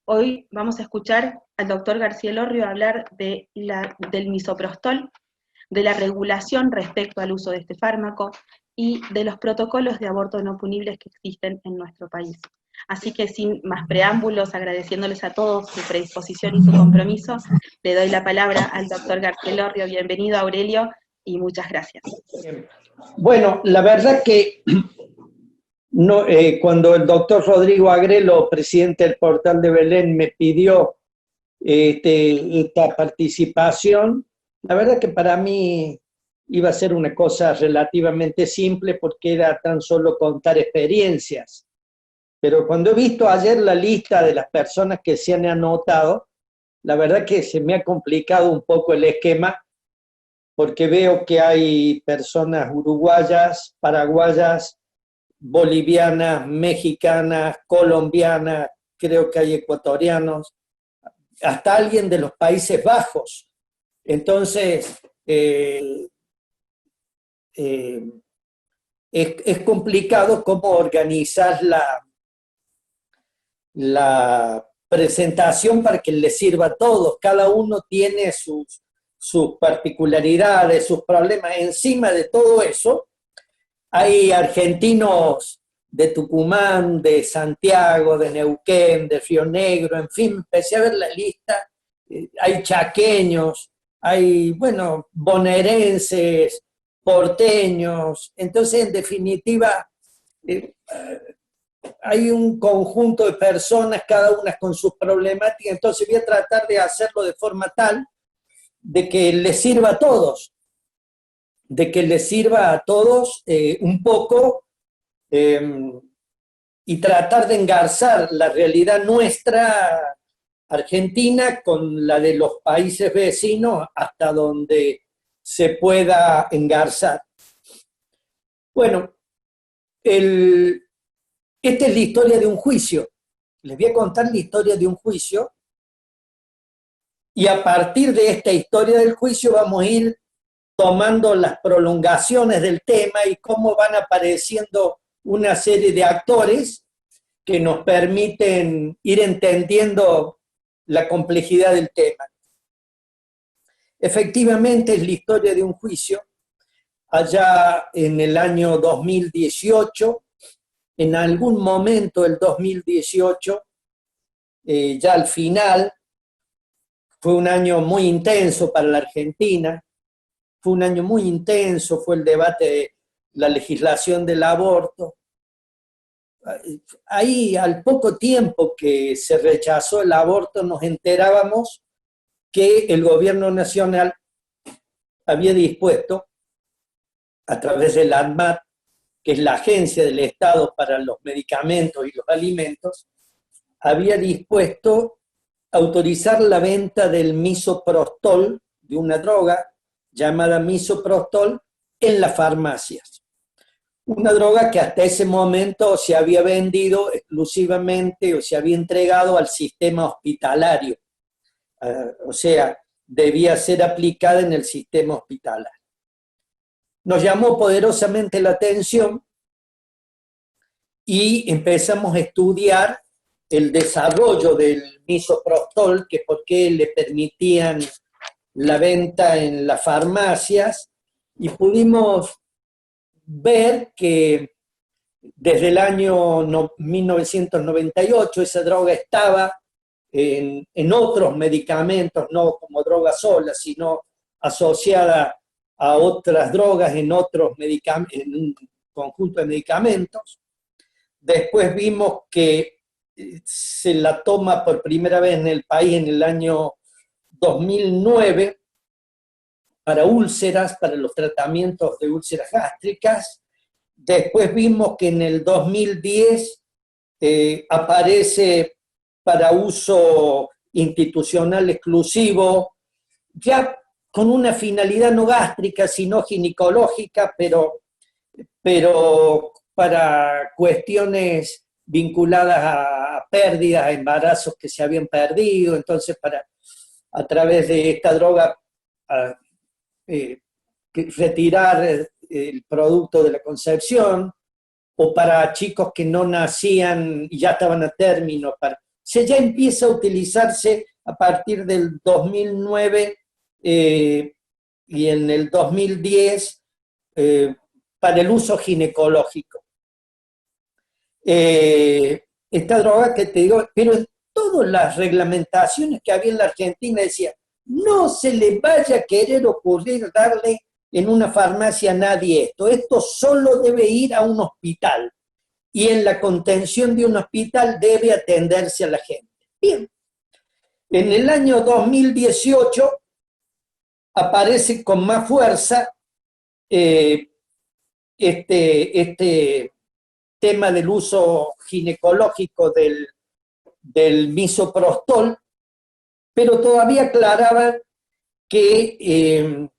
Hoy vamos a escuchar al doctor García Elorrio hablar del misoprostol, de la regulación respecto al uso de este fármaco y de los protocolos de aborto no punibles que existen en nuestro país. Así que sin más preámbulos, agradeciéndoles a todos su predisposición y su compromiso, le doy la palabra al doctor García Elorrio. Bienvenido, Aurelio, y muchas gracias. Bueno, la verdad que no, cuando el doctor Rodrigo Agrelo, presidente del Portal de Belén, me pidió esta participación, la verdad que para mí iba a ser una cosa relativamente simple porque era tan solo contar experiencias. Pero cuando he visto ayer la lista de las personas que se han anotado, la verdad que se me ha complicado un poco el esquema porque veo que hay personas uruguayas, paraguayas, bolivianas, mexicanas, colombianas, creo que hay ecuatorianos, hasta alguien de los Países Bajos. Entonces, es complicado cómo organizar la presentación para que les sirva a todos. Cada uno tiene sus particularidades, sus problemas. Encima de todo eso, hay argentinos de Tucumán, de Santiago, de Neuquén, de Río Negro, en fin, empecé a ver la lista. Hay chaqueños, hay, bueno, bonaerenses, porteños. Entonces, en definitiva, hay un conjunto de personas, cada una con sus problemáticas. Entonces voy a tratar de hacerlo de forma tal de que les sirva a todos, un poco y tratar de engarzar la realidad nuestra argentina con la de los países vecinos hasta donde se pueda engarzar. Bueno, esta es la historia de un juicio. Les voy a contar la historia de un juicio y a partir de esta historia del juicio vamos a ir tomando las prolongaciones del tema y cómo van apareciendo una serie de actores que nos permiten ir entendiendo la complejidad del tema. Efectivamente, es la historia de un juicio. Allá en el año 2018, en algún momento del 2018, ya al final, fue un año muy intenso para la Argentina, fue un año muy intenso, fue el debate de la legislación del aborto. Ahí, al poco tiempo que se rechazó el aborto, nos enterábamos que el gobierno nacional había dispuesto, a través del ANMAT, que es la Agencia del Estado para los Medicamentos y los Alimentos, había dispuesto autorizar la venta del misoprostol, de una droga llamada misoprostol, en las farmacias. Una droga que hasta ese momento se había vendido exclusivamente o se había entregado al sistema hospitalario. O sea, debía ser aplicada en el sistema hospitalario. Nos llamó poderosamente la atención y empezamos a estudiar el desarrollo del misoprostol, que por qué le permitían la venta en las farmacias, y pudimos ver que desde el año 1998 esa droga estaba en otros medicamentos, no como droga sola, sino asociada a otras drogas en un conjunto de medicamentos. Después vimos que se la toma por primera vez en el país en el año 2009 para úlceras, para los tratamientos de úlceras gástricas. Después vimos que en el 2010 aparece para uso institucional exclusivo, ya con una finalidad no gástrica, sino ginecológica, pero para cuestiones vinculadas a pérdidas, a embarazos que se habían perdido. Entonces, a través de esta droga, retirar el producto de la concepción, o para chicos que no nacían y ya estaban a término, ya empieza a utilizarse a partir del 2009 y en el 2010 para el uso ginecológico. Esta droga que te digo, pero en todas las reglamentaciones que había en la Argentina decía, no se le vaya a querer ocurrir darle en una farmacia a nadie esto solo debe ir a un hospital y en la contención de un hospital debe atenderse a la gente. Bien, en el año 2018 aparece con más fuerza este tema del uso ginecológico del misoprostol, pero todavía aclaraba que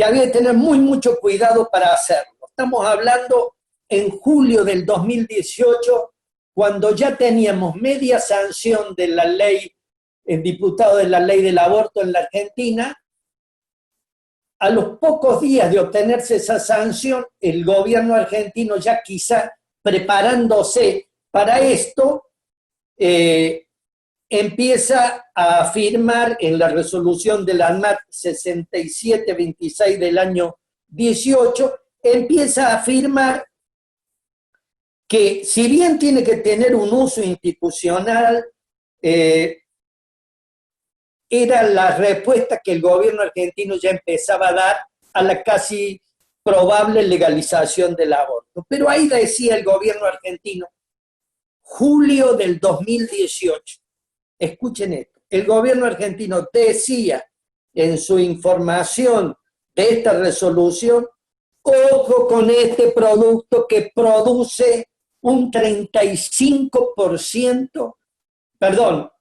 había que tener mucho cuidado para hacerlo. Estamos hablando en julio del 2018, cuando ya teníamos media sanción de la ley, el diputado de la ley del aborto en la Argentina. A los pocos días de obtenerse esa sanción, el gobierno argentino ya quizá preparándose para esto, empieza a afirmar en la resolución de la ANMAT 6726 del año 18, empieza a afirmar que si bien tiene que tener un uso institucional, era la respuesta que el gobierno argentino ya empezaba a dar a la casi probable legalización del aborto. Pero ahí decía el gobierno argentino, julio del 2018, escuchen esto, el gobierno argentino decía en su información de esta resolución, ojo con este producto que produce un 35%, perdón,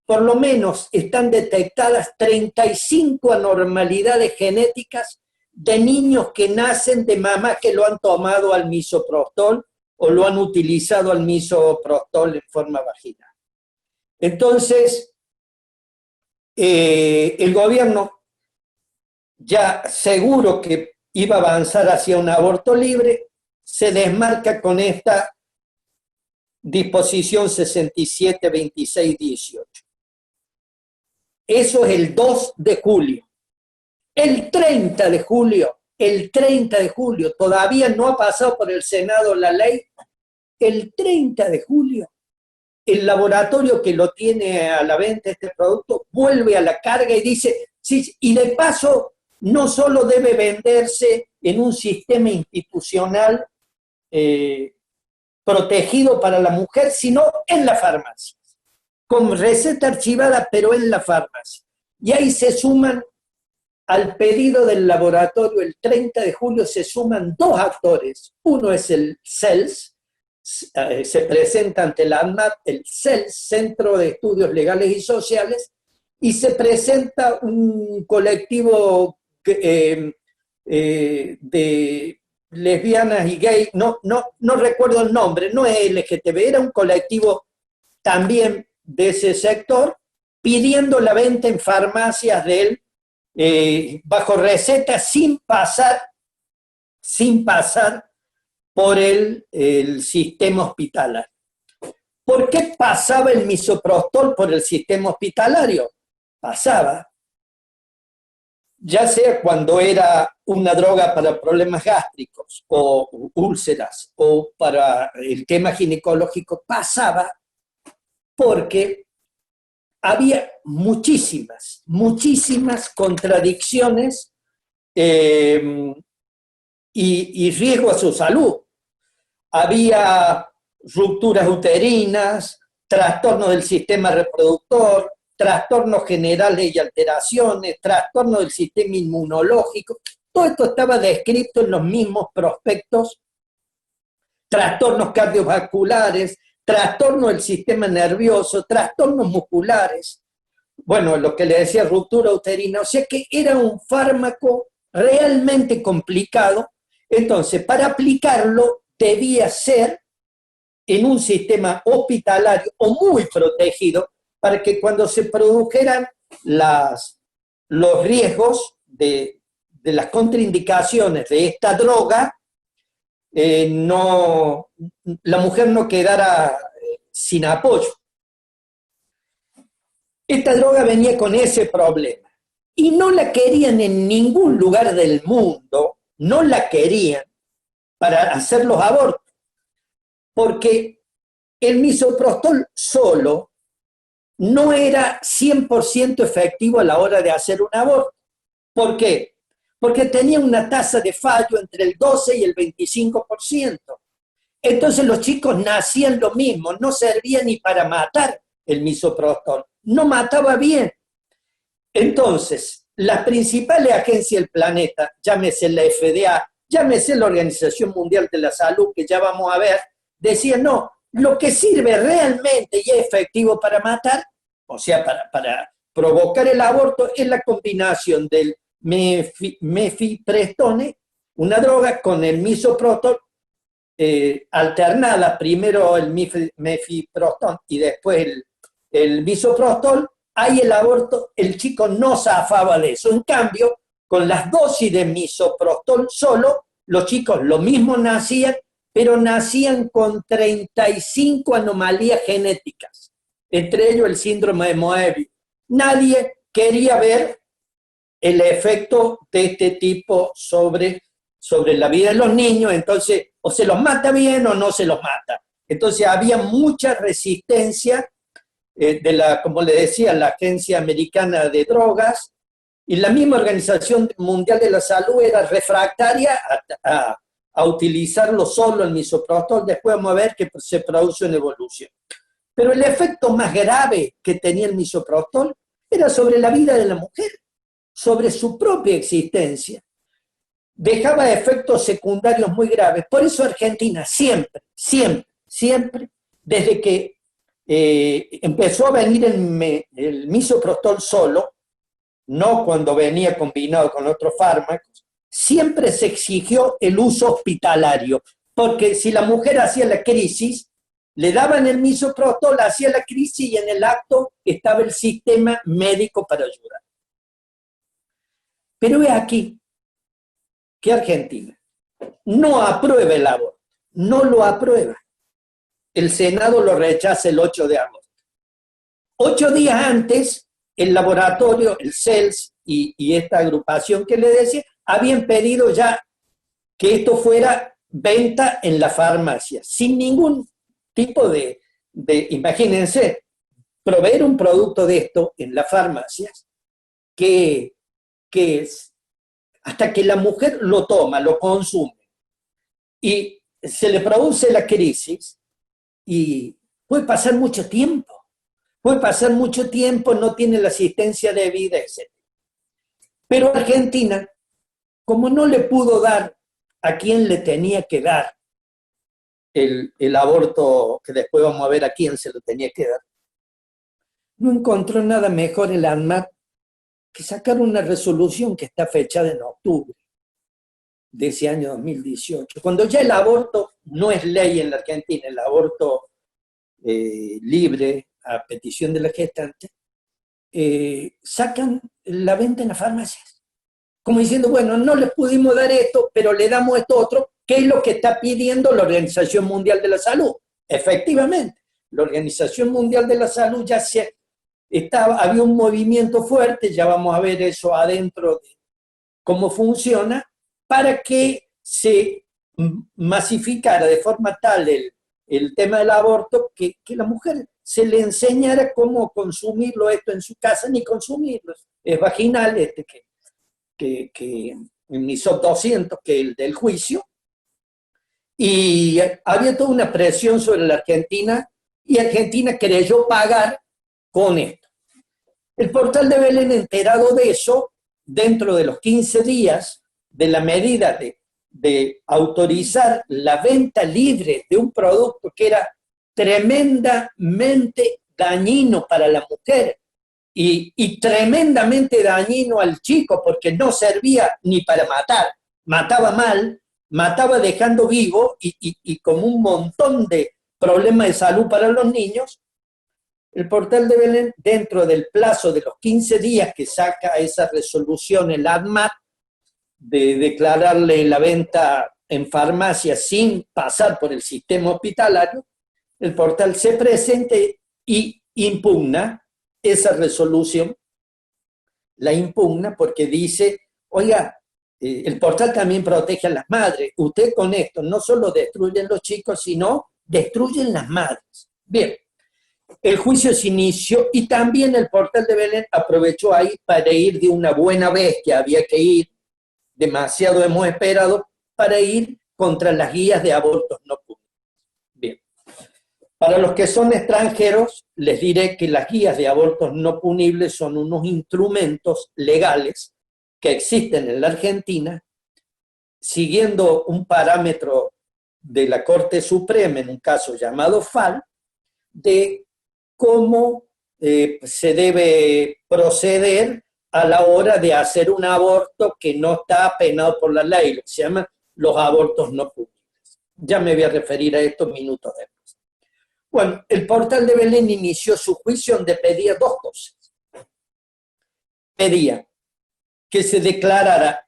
por lo menos están detectadas 35 anormalidades genéticas de niños que nacen de mamás que lo han tomado al misoprostol o lo han utilizado al misoprostol en forma vaginal. Entonces, el gobierno ya seguro que iba a avanzar hacia un aborto libre, se desmarca con esta disposición 67-26-18. Eso es el 2 de julio. El 30 de julio, todavía no ha pasado por el Senado la ley, el 30 de julio, el laboratorio que lo tiene a la venta este producto vuelve a la carga y dice, sí, y de paso no solo debe venderse en un sistema institucional protegido para la mujer, sino en la farmacia, con receta archivada, pero en la farmacia. Y ahí se suman, al pedido del laboratorio, el 30 de julio se suman dos actores. Uno es el CELS, se presenta ante la ANMAT, el CELS, Centro de Estudios Legales y Sociales, y se presenta un colectivo de lesbianas y gays, no recuerdo el nombre, no es LGTB, era un colectivo también de ese sector, pidiendo la venta en farmacias de él, bajo receta, sin pasar por el sistema hospitalario. ¿Por qué pasaba el misoprostol por el sistema hospitalario? Pasaba, ya sea cuando era una droga para problemas gástricos o úlceras o para el tema ginecológico, pasaba porque había muchísimas contradicciones y riesgo a su salud. Había rupturas uterinas, trastornos del sistema reproductor, trastornos generales y alteraciones, trastornos del sistema inmunológico. Todo esto estaba descrito en los mismos prospectos, trastornos cardiovasculares, trastornos del sistema nervioso, trastornos musculares, bueno, lo que le decía, ruptura uterina, o sea que era un fármaco realmente complicado. Entonces, para aplicarlo debía ser en un sistema hospitalario o muy protegido, para que cuando se produjeran los riesgos de las contraindicaciones de esta droga, la mujer no quedara sin apoyo. Esta droga venía con ese problema. Y no la querían en ningún lugar del mundo, no la querían para hacer los abortos, porque el misoprostol solo no era 100% efectivo a la hora de hacer un aborto. ¿Por qué? Porque tenía una tasa de fallo entre el 12 y el 25%. Entonces los chicos nacían lo mismo, no servía ni para matar el misoprostol, no mataba bien. Entonces, las principales agencias del planeta, llámese la FDA, llámese la Organización Mundial de la Salud, que ya vamos a ver, decían, no, lo que sirve realmente y es efectivo para matar, o sea, para provocar el aborto, es la combinación del mifepristone, una droga, con el misoprostol, alternada, primero el mifepristone y después el misoprostol. Ahí el aborto, el chico no zafaba de eso. En cambio, con las dosis de misoprostol solo, los chicos lo mismo nacían, pero nacían con 35 anomalías genéticas, entre ellos el síndrome de Moebius. Nadie quería ver el efecto de este tipo sobre la vida de los niños, entonces o se los mata bien o no se los mata. Entonces había mucha resistencia como le decía, la Agencia Americana de Drogas, y la misma Organización Mundial de la Salud era refractaria a utilizarlo solo el misoprostol. Después vamos a ver que se produce una evolución. Pero el efecto más grave que tenía el misoprostol era sobre la vida de la mujer, sobre su propia existencia. Dejaba efectos secundarios muy graves. Por eso Argentina siempre, desde que empezó a venir el misoprostol solo, no cuando venía combinado con otros fármacos, siempre se exigió el uso hospitalario, porque si la mujer hacía la crisis, le daban el misoprostol, hacía la crisis y en el acto estaba el sistema médico para ayudar. Pero es aquí que Argentina no aprueba el aborto, no lo aprueba. El Senado lo rechaza el 8 de agosto. 8 días antes, el laboratorio, el CELS y esta agrupación que le decía, habían pedido ya que esto fuera venta en la farmacia, sin ningún tipo de imagínense, proveer un producto de esto en las farmacias, que es, hasta que la mujer lo toma, lo consume, y se le produce la crisis, y puede pasar mucho tiempo, no tiene la asistencia debida, etc. Pero Argentina, como no le pudo dar a quien le tenía que dar el aborto, que después vamos a ver a quién se lo tenía que dar, no encontró nada mejor el ANMAT que sacar una resolución que está fechada en octubre de ese año 2018, cuando ya el aborto no es ley en la Argentina, el aborto libre a petición de la gestante, sacan la venta en las farmacias, como diciendo, bueno, no les pudimos dar esto, pero le damos esto otro, que es lo que está pidiendo la Organización Mundial de la Salud. Efectivamente, la Organización Mundial de la Salud ya había un movimiento fuerte, ya vamos a ver eso adentro de cómo funciona, para que se masificara de forma tal el tema del aborto, que la mujer se le enseñara cómo consumirlo esto en su casa, ni consumirlo. Es vaginal, que el MISOP 200, que el del juicio, y había toda una presión sobre la Argentina, y Argentina creyó pagar con esto. El portal de Belén, enterado de eso, dentro de los 15 días de la medida de autorizar la venta libre de un producto que era tremendamente dañino para la mujer y tremendamente dañino al chico, porque no servía ni para matar, mataba mal, mataba dejando vivo y como un montón de problemas de salud para los niños. El portal de Belén, dentro del plazo de los 15 días que saca esa resolución el ADMAT, de declararle la venta en farmacia sin pasar por el sistema hospitalario, el portal se presenta y impugna esa resolución la impugna porque dice, oiga, el portal también protege a las madres. Usted con esto no solo destruyen los chicos, sino destruyen las madres. Bien, el juicio se inició y también el portal de Belén aprovechó ahí para ir de una buena vez que había que ir, demasiado hemos esperado, para ir contra las guías de abortos no punibles. Bien, para los que son extranjeros, les diré que las guías de abortos no punibles son unos instrumentos legales que existen en la Argentina, siguiendo un parámetro de la Corte Suprema, en un caso llamado FAL, de cómo se debe proceder a la hora de hacer un aborto que no está penado por la ley, lo que se llama los abortos no punibles. Ya me voy a referir a esto minutos después. Bueno, el portal de Belén inició su juicio donde pedía dos cosas. Pedía que se declarara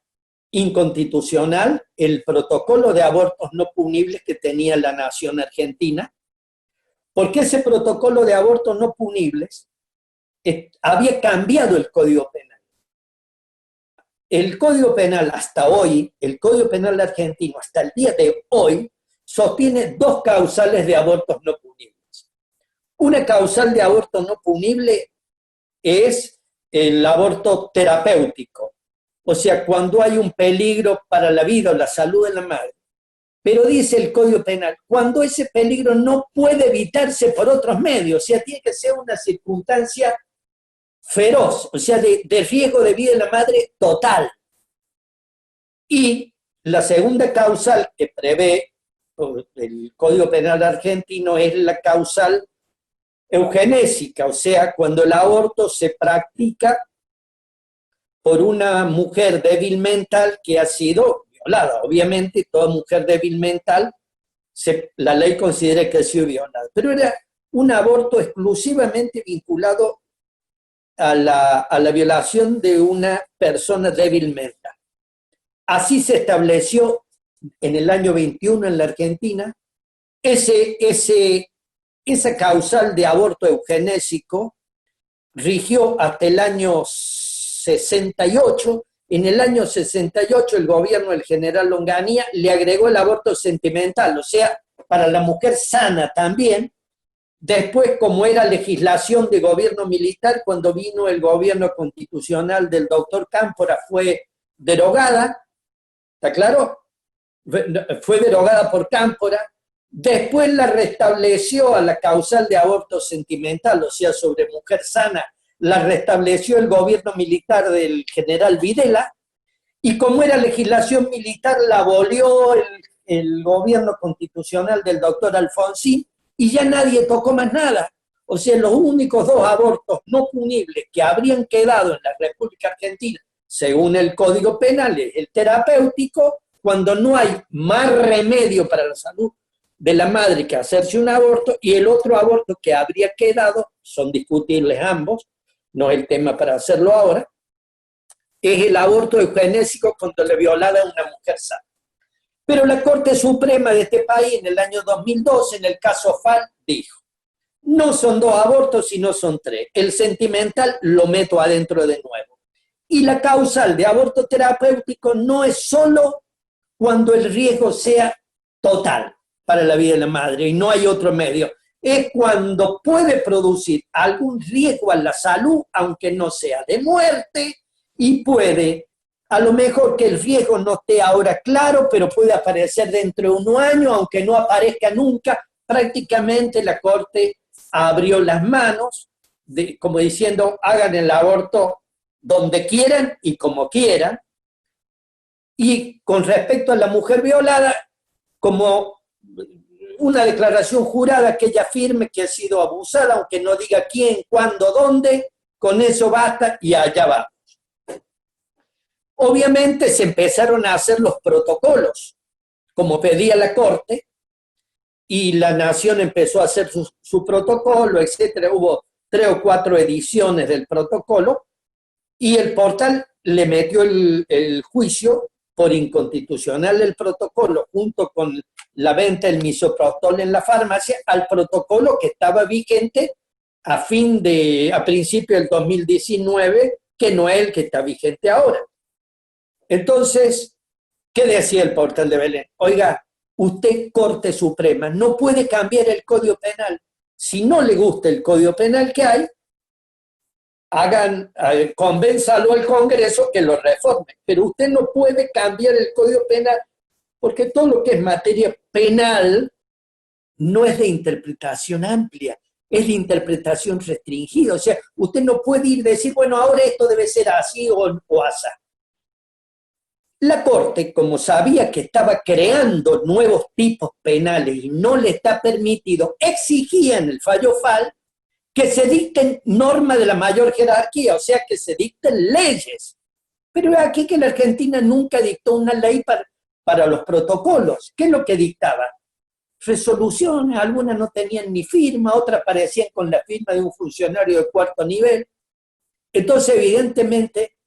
inconstitucional el protocolo de abortos no punibles que tenía la nación argentina, porque ese protocolo de abortos no punibles había cambiado el Código Penal. El Código Penal hasta hoy, el Código Penal argentino hasta el día de hoy, sostiene dos causales de abortos no punibles. Una causal de aborto no punible es el aborto terapéutico, o sea, cuando hay un peligro para la vida o la salud de la madre. Pero dice el Código Penal, cuando ese peligro no puede evitarse por otros medios, o sea, tiene que ser una circunstancia feroz, o sea, de riesgo de vida de la madre total. Y la segunda causal que prevé el Código Penal argentino es la causal eugenésica, o sea, cuando el aborto se practica por una mujer débil mental que ha sido violada. Obviamente, toda mujer débil mental, la ley considera que ha sido violada, pero era un aborto exclusivamente vinculado a la violación de una persona débil mental. Así se estableció en el año 21 en la Argentina esa causal de aborto eugenésico rigió hasta el año 68. En el año 68 el gobierno del general Onganía le agregó el aborto sentimental, o sea, para la mujer sana también. Después, como era legislación de gobierno militar, cuando vino el gobierno constitucional del doctor Cámpora, fue derogada, ¿está claro? Fue derogada por Cámpora. Después la restableció a la causal de aborto sentimental, o sea, sobre mujer sana, la restableció el gobierno militar del general Videla, y como era legislación militar, la abolió el gobierno constitucional del doctor Alfonsín, y ya nadie tocó más nada. O sea, los únicos dos abortos no punibles que habrían quedado en la República Argentina, según el Código Penal, es el terapéutico, cuando no hay más remedio para la salud de la madre que hacerse un aborto, y el otro aborto que habría quedado, son discutibles ambos, no es el tema para hacerlo ahora, es el aborto eugenésico cuando le violada a una mujer sana. Pero la Corte Suprema de este país en el año 2012, en el caso FAL, dijo, no son dos abortos, sino son tres. El sentimental lo meto adentro de nuevo. Y la causal de aborto terapéutico no es solo cuando el riesgo sea total para la vida de la madre y no hay otro medio. Es cuando puede producir algún riesgo a la salud, aunque no sea de muerte, y puede, a lo mejor que el riesgo no esté ahora claro, pero puede aparecer dentro de 1 año, aunque no aparezca nunca. Prácticamente la Corte abrió las manos, como diciendo, hagan el aborto donde quieran y como quieran. Y con respecto a la mujer violada, como una declaración jurada que ella firme que ha sido abusada, aunque no diga quién, cuándo, dónde, con eso basta y allá va. Obviamente se empezaron a hacer los protocolos, como pedía la Corte, y la Nación empezó a hacer su protocolo, etcétera. Hubo 3 o 4 ediciones del protocolo, y el portal le metió el juicio por inconstitucional el protocolo, junto con la venta del misoprostol en la farmacia, al protocolo que estaba vigente a principio del 2019, que no es el que está vigente ahora. Entonces, ¿qué decía el portal de Belén? Oiga, usted, Corte Suprema, no puede cambiar el Código Penal. Si no le gusta el Código Penal que hay, convénzalo al Congreso que lo reforme. Pero usted no puede cambiar el Código Penal porque todo lo que es materia penal no es de interpretación amplia, es de interpretación restringida. O sea, usted no puede ir a decir, bueno, ahora esto debe ser así o así. La Corte, como sabía que estaba creando nuevos tipos penales y no le está permitido, exigía en el fallo FAL que se dicten normas de la mayor jerarquía, o sea, que se dicten leyes. Pero aquí que la Argentina nunca dictó una ley para los protocolos. ¿Qué es lo que dictaba? Resoluciones, algunas no tenían ni firma, otras parecían con la firma de un funcionario de cuarto nivel. Entonces, evidentemente,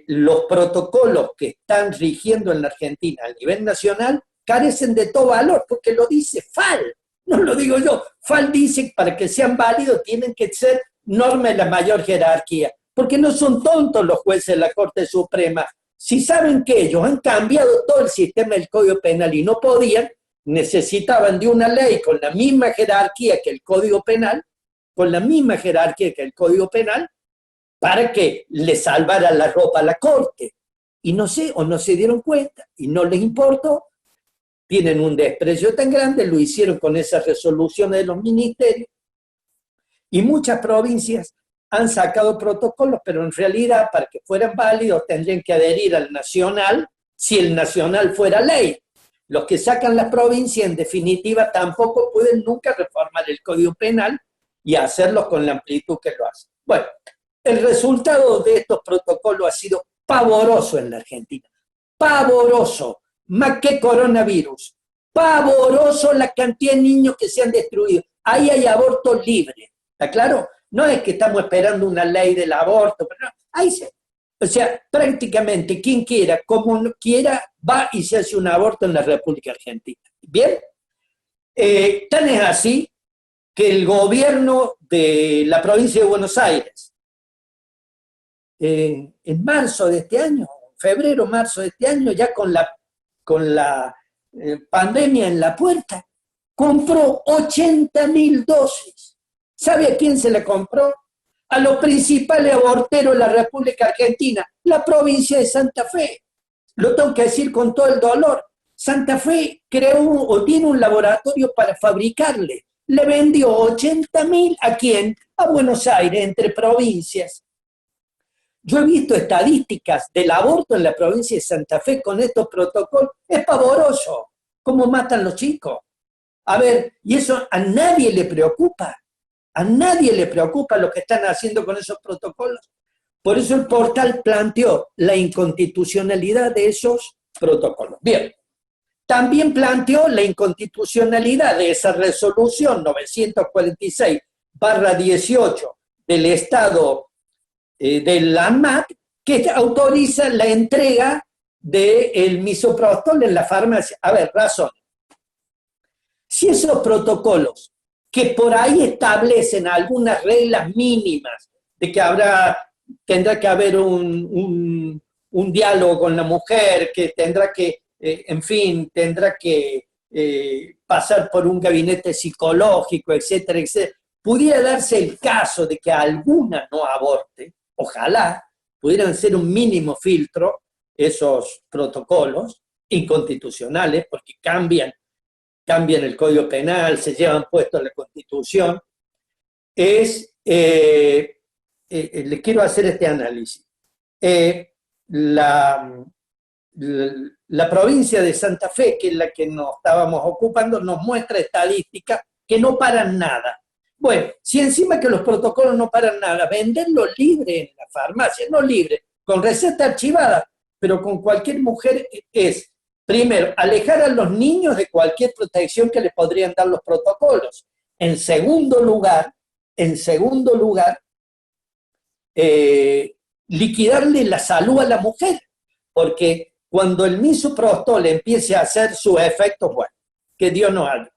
los protocolos que están rigiendo en la Argentina a nivel nacional carecen de todo valor, porque lo dice FAL, no lo digo yo. FAL dice que para que sean válidos tienen que ser normas de la mayor jerarquía, porque no son tontos los jueces de la Corte Suprema. Si saben que ellos han cambiado todo el sistema del Código Penal y no podían, necesitaban de una ley con la misma jerarquía que el Código Penal, para que le salvara la ropa a la Corte. Y no sé, o no se dieron cuenta, y no les importó, tienen un desprecio tan grande, lo hicieron con esas resoluciones de los ministerios, y muchas provincias han sacado protocolos, pero en realidad, para que fueran válidos, tendrían que adherir al nacional, si el nacional fuera ley. Los que sacan las provincias, en definitiva, tampoco pueden nunca reformar el Código Penal y hacerlo con la amplitud que lo hacen. Bueno, el resultado de estos protocolos ha sido pavoroso en la Argentina. Pavoroso. Más que coronavirus. Pavoroso la cantidad de niños que se han destruido. Ahí hay aborto libre. ¿Está claro? No es que estamos esperando una ley del aborto. Pero no, o sea, prácticamente quien quiera, como quiera, va y se hace un aborto en la República Argentina. ¿Bien? Tan es así que el gobierno de la provincia de Buenos Aires, en marzo de este año, febrero, marzo de este año, ya con la pandemia en la puerta, compró 80.000 dosis. ¿Sabe a quién se la compró? A los principales aborteros de la República Argentina, la provincia de Santa Fe. Lo tengo que decir con todo el dolor. Santa Fe creó o tiene un laboratorio para fabricarle. Le vendió 80.000 ¿a quién? A Buenos Aires, entre provincias. Yo he visto estadísticas del aborto en la provincia de Santa Fe con estos protocolos. Es pavoroso cómo matan los chicos. A ver, y eso a nadie le preocupa. A nadie le preocupa lo que están haciendo con esos protocolos. Por eso el portal planteó la inconstitucionalidad de esos protocolos. Bien, también planteó la inconstitucionalidad de esa resolución 946/18 del Estado del ANMAT, que autoriza la entrega del misoprostol en la farmacia. A ver, razón. Si esos protocolos que por ahí establecen algunas reglas mínimas de que tendrá que haber un diálogo con la mujer, que tendrá que, tendrá que pasar por un gabinete psicológico, etcétera, etcétera, pudiera darse el caso de que alguna no aborte, ojalá pudieran ser un mínimo filtro esos protocolos inconstitucionales, porque cambian el Código Penal, se llevan puesto a la Constitución, les quiero hacer este análisis. La provincia de Santa Fe, que es la que nos estábamos ocupando, nos muestra estadísticas que no paran nada. Bueno, si encima que los protocolos no paran nada, venderlo libre en la farmacia, no libre, con receta archivada, pero con cualquier mujer es, primero, alejar a los niños de cualquier protección que les podrían dar los protocolos. En segundo lugar, liquidarle la salud a la mujer, porque cuando el misoprostol empiece a hacer sus efectos, bueno, que Dios nos haga.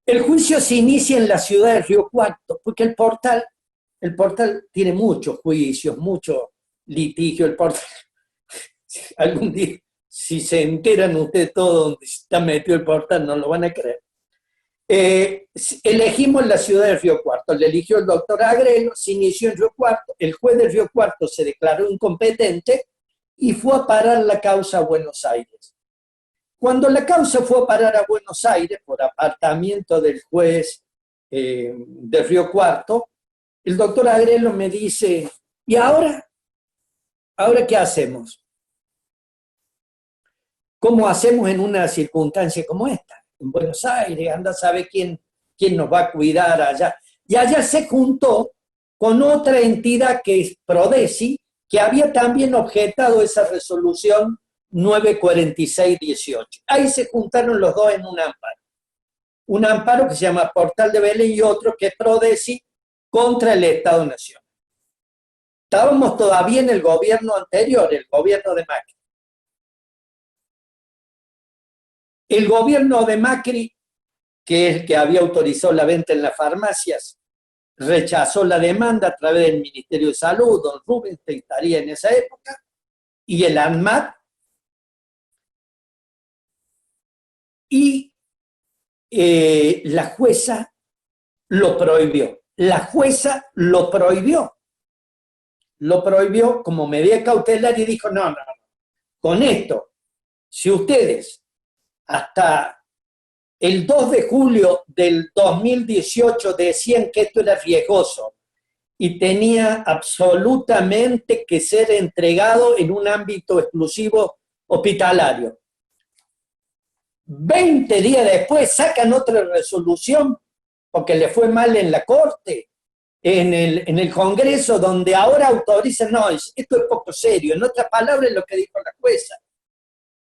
El juicio se inicia en la ciudad de Río Cuarto, porque el portal tiene muchos juicios, mucho litigio. El portal, algún día, si se enteran ustedes todo donde está metido el portal, no lo van a creer. Elegimos la ciudad de Río Cuarto, le eligió el doctor Agrelo, se inició en Río Cuarto, el juez de Río Cuarto se declaró incompetente y fue a parar la causa a Buenos Aires. Cuando la causa fue a parar a Buenos Aires, por apartamiento del juez de Río Cuarto, el doctor Agrelo me dice, ¿y ahora? ¿Ahora qué hacemos? ¿Cómo hacemos en una circunstancia como esta? En Buenos Aires, anda a saber quién nos va a cuidar allá. Y allá se juntó con otra entidad que es Prodesi, que había también objetado esa resolución 946-18. Ahí se juntaron los dos en un amparo. Un amparo que se llama Portal de Belén y otro que es Prodesi contra el Estado-Nación. Estábamos todavía en el gobierno anterior, el gobierno de Macri. El gobierno de Macri, que es el que había autorizado la venta en las farmacias, rechazó la demanda a través del Ministerio de Salud, don Rubinstein estaría en esa época, y el ANMAT, y la jueza lo prohibió. La jueza lo prohibió. Lo prohibió como medida cautelar y dijo, no, con esto, si ustedes hasta el 2 de julio del 2018 decían que esto era riesgoso y tenía absolutamente que ser entregado en un ámbito exclusivo hospitalario. 20 días después sacan otra resolución porque le fue mal en la Corte, en el Congreso, donde ahora autorizan, no, esto es poco serio. En otras palabras, lo que dijo la jueza,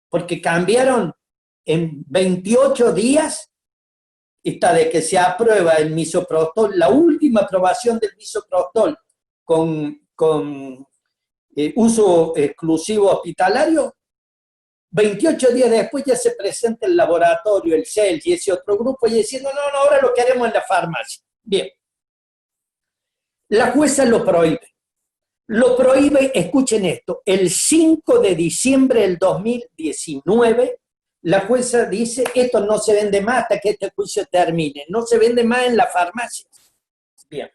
porque cambiaron en 28 días, esta de que se aprueba el misoprostol, la última aprobación del misoprostol con uso exclusivo hospitalario, 28 días después ya se presenta el laboratorio, el CEL y ese otro grupo y diciendo, no, ahora lo queremos en la farmacia. Bien. La jueza lo prohíbe. Lo prohíbe, escuchen esto, el 5 de diciembre del 2019, la jueza dice, esto no se vende más hasta que este juicio termine, no se vende más en la farmacia. Bien.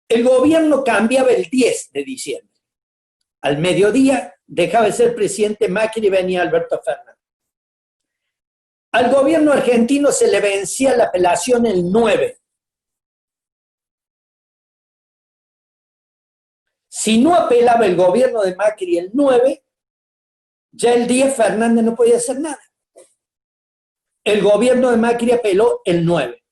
El gobierno cambiaba el 10 de diciembre. Al mediodía dejaba de ser presidente Macri y venía Alberto Fernández. Al gobierno argentino se le vencía la apelación el 9. Si no apelaba el gobierno de Macri el 9, ya el 10 Fernández no podía hacer nada. El gobierno de Macri apeló el 9.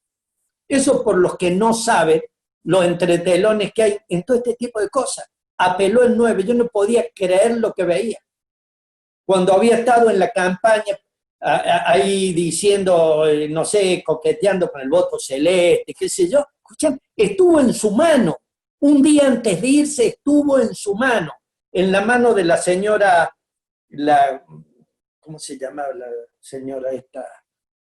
Eso por los que no saben los entretelones que hay en todo este tipo de cosas. Apeló el 9, yo no podía creer lo que veía. Cuando había estado en la campaña ahí diciendo, no sé, coqueteando con el voto celeste, qué sé yo, escuchen, estuvo en su mano. Un día antes de irse estuvo en su mano, en la mano de la señora, ¿cómo se llamaba la señora esta?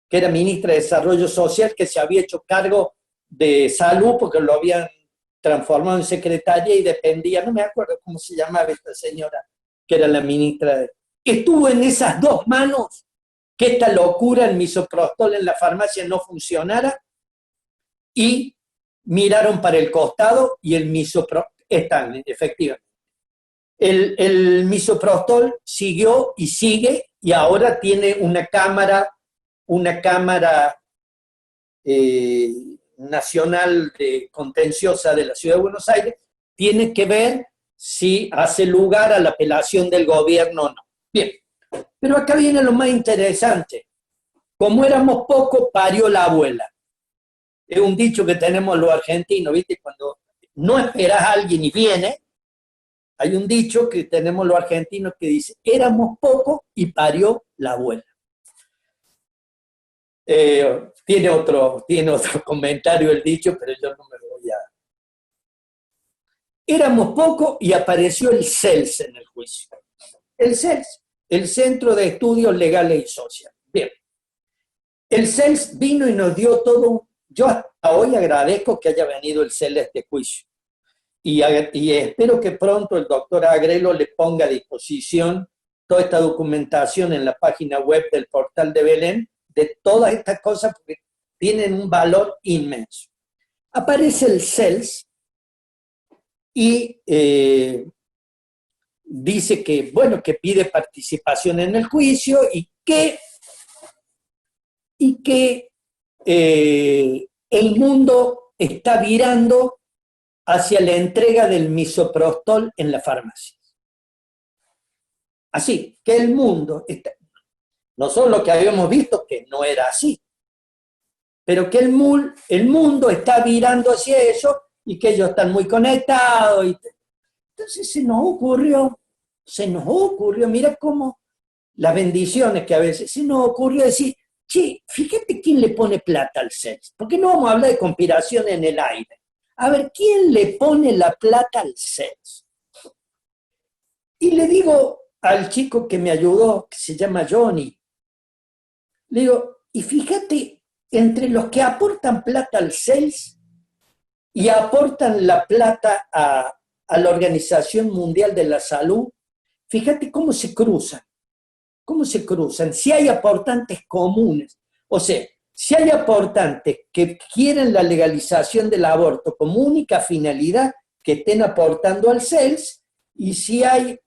Que era ministra de Desarrollo Social, que se había hecho cargo de salud porque lo habían transformado en secretaria y dependía, no me acuerdo cómo se llamaba esta señora, que era la ministra. Estuvo en esas dos manos que esta locura, el misoprostol en la farmacia no funcionara y miraron para el costado y el misoprostol, están, efectivamente. El misoprostol siguió y sigue y ahora tiene una cámara nacional contenciosa de la Ciudad de Buenos Aires, tiene que ver si hace lugar a la apelación del gobierno o no. Bien, pero acá viene lo más interesante. Como éramos pocos, parió la abuela. Es un dicho que tenemos los argentinos, ¿viste? Cuando no esperas a alguien y viene, hay un dicho que tenemos los argentinos que dice, éramos pocos y parió la abuela. Tiene otro comentario el dicho, pero yo no me lo voy a... Éramos pocos y apareció el CELS en el juicio. El CELS, el Centro de Estudios Legales y Sociales. Bien. el CELS vino y nos dio todo. Yo hasta hoy agradezco que haya venido el CELS a este juicio. Y espero que pronto el doctor Agrelo le ponga a disposición toda esta documentación en la página web del portal de Belén, de todas estas cosas, porque tienen un valor inmenso. Aparece el CELS y dice que, bueno, que pide participación en el juicio y que el mundo está virando hacia la entrega del misoprostol en la farmacia. Así, que el mundo está, no solo lo que habíamos visto, que no era así, pero que el mundo está virando hacia eso y que ellos están muy conectados. Entonces se nos ocurrió, mira cómo las bendiciones que a veces se nos ocurrió decir, che, fíjate quién le pone plata al CELS, porque no vamos a hablar de conspiración en el aire. A ver, ¿quién le pone la plata al CELS? Y le digo al chico que me ayudó, que se llama Johnny, le digo, y fíjate, entre los que aportan plata al CELS y aportan la plata a la Organización Mundial de la Salud, fíjate cómo se cruzan. Si hay aportantes comunes, o sea, si hay aportantes que quieren la legalización del aborto como única finalidad, que estén aportando al CELS, y si hay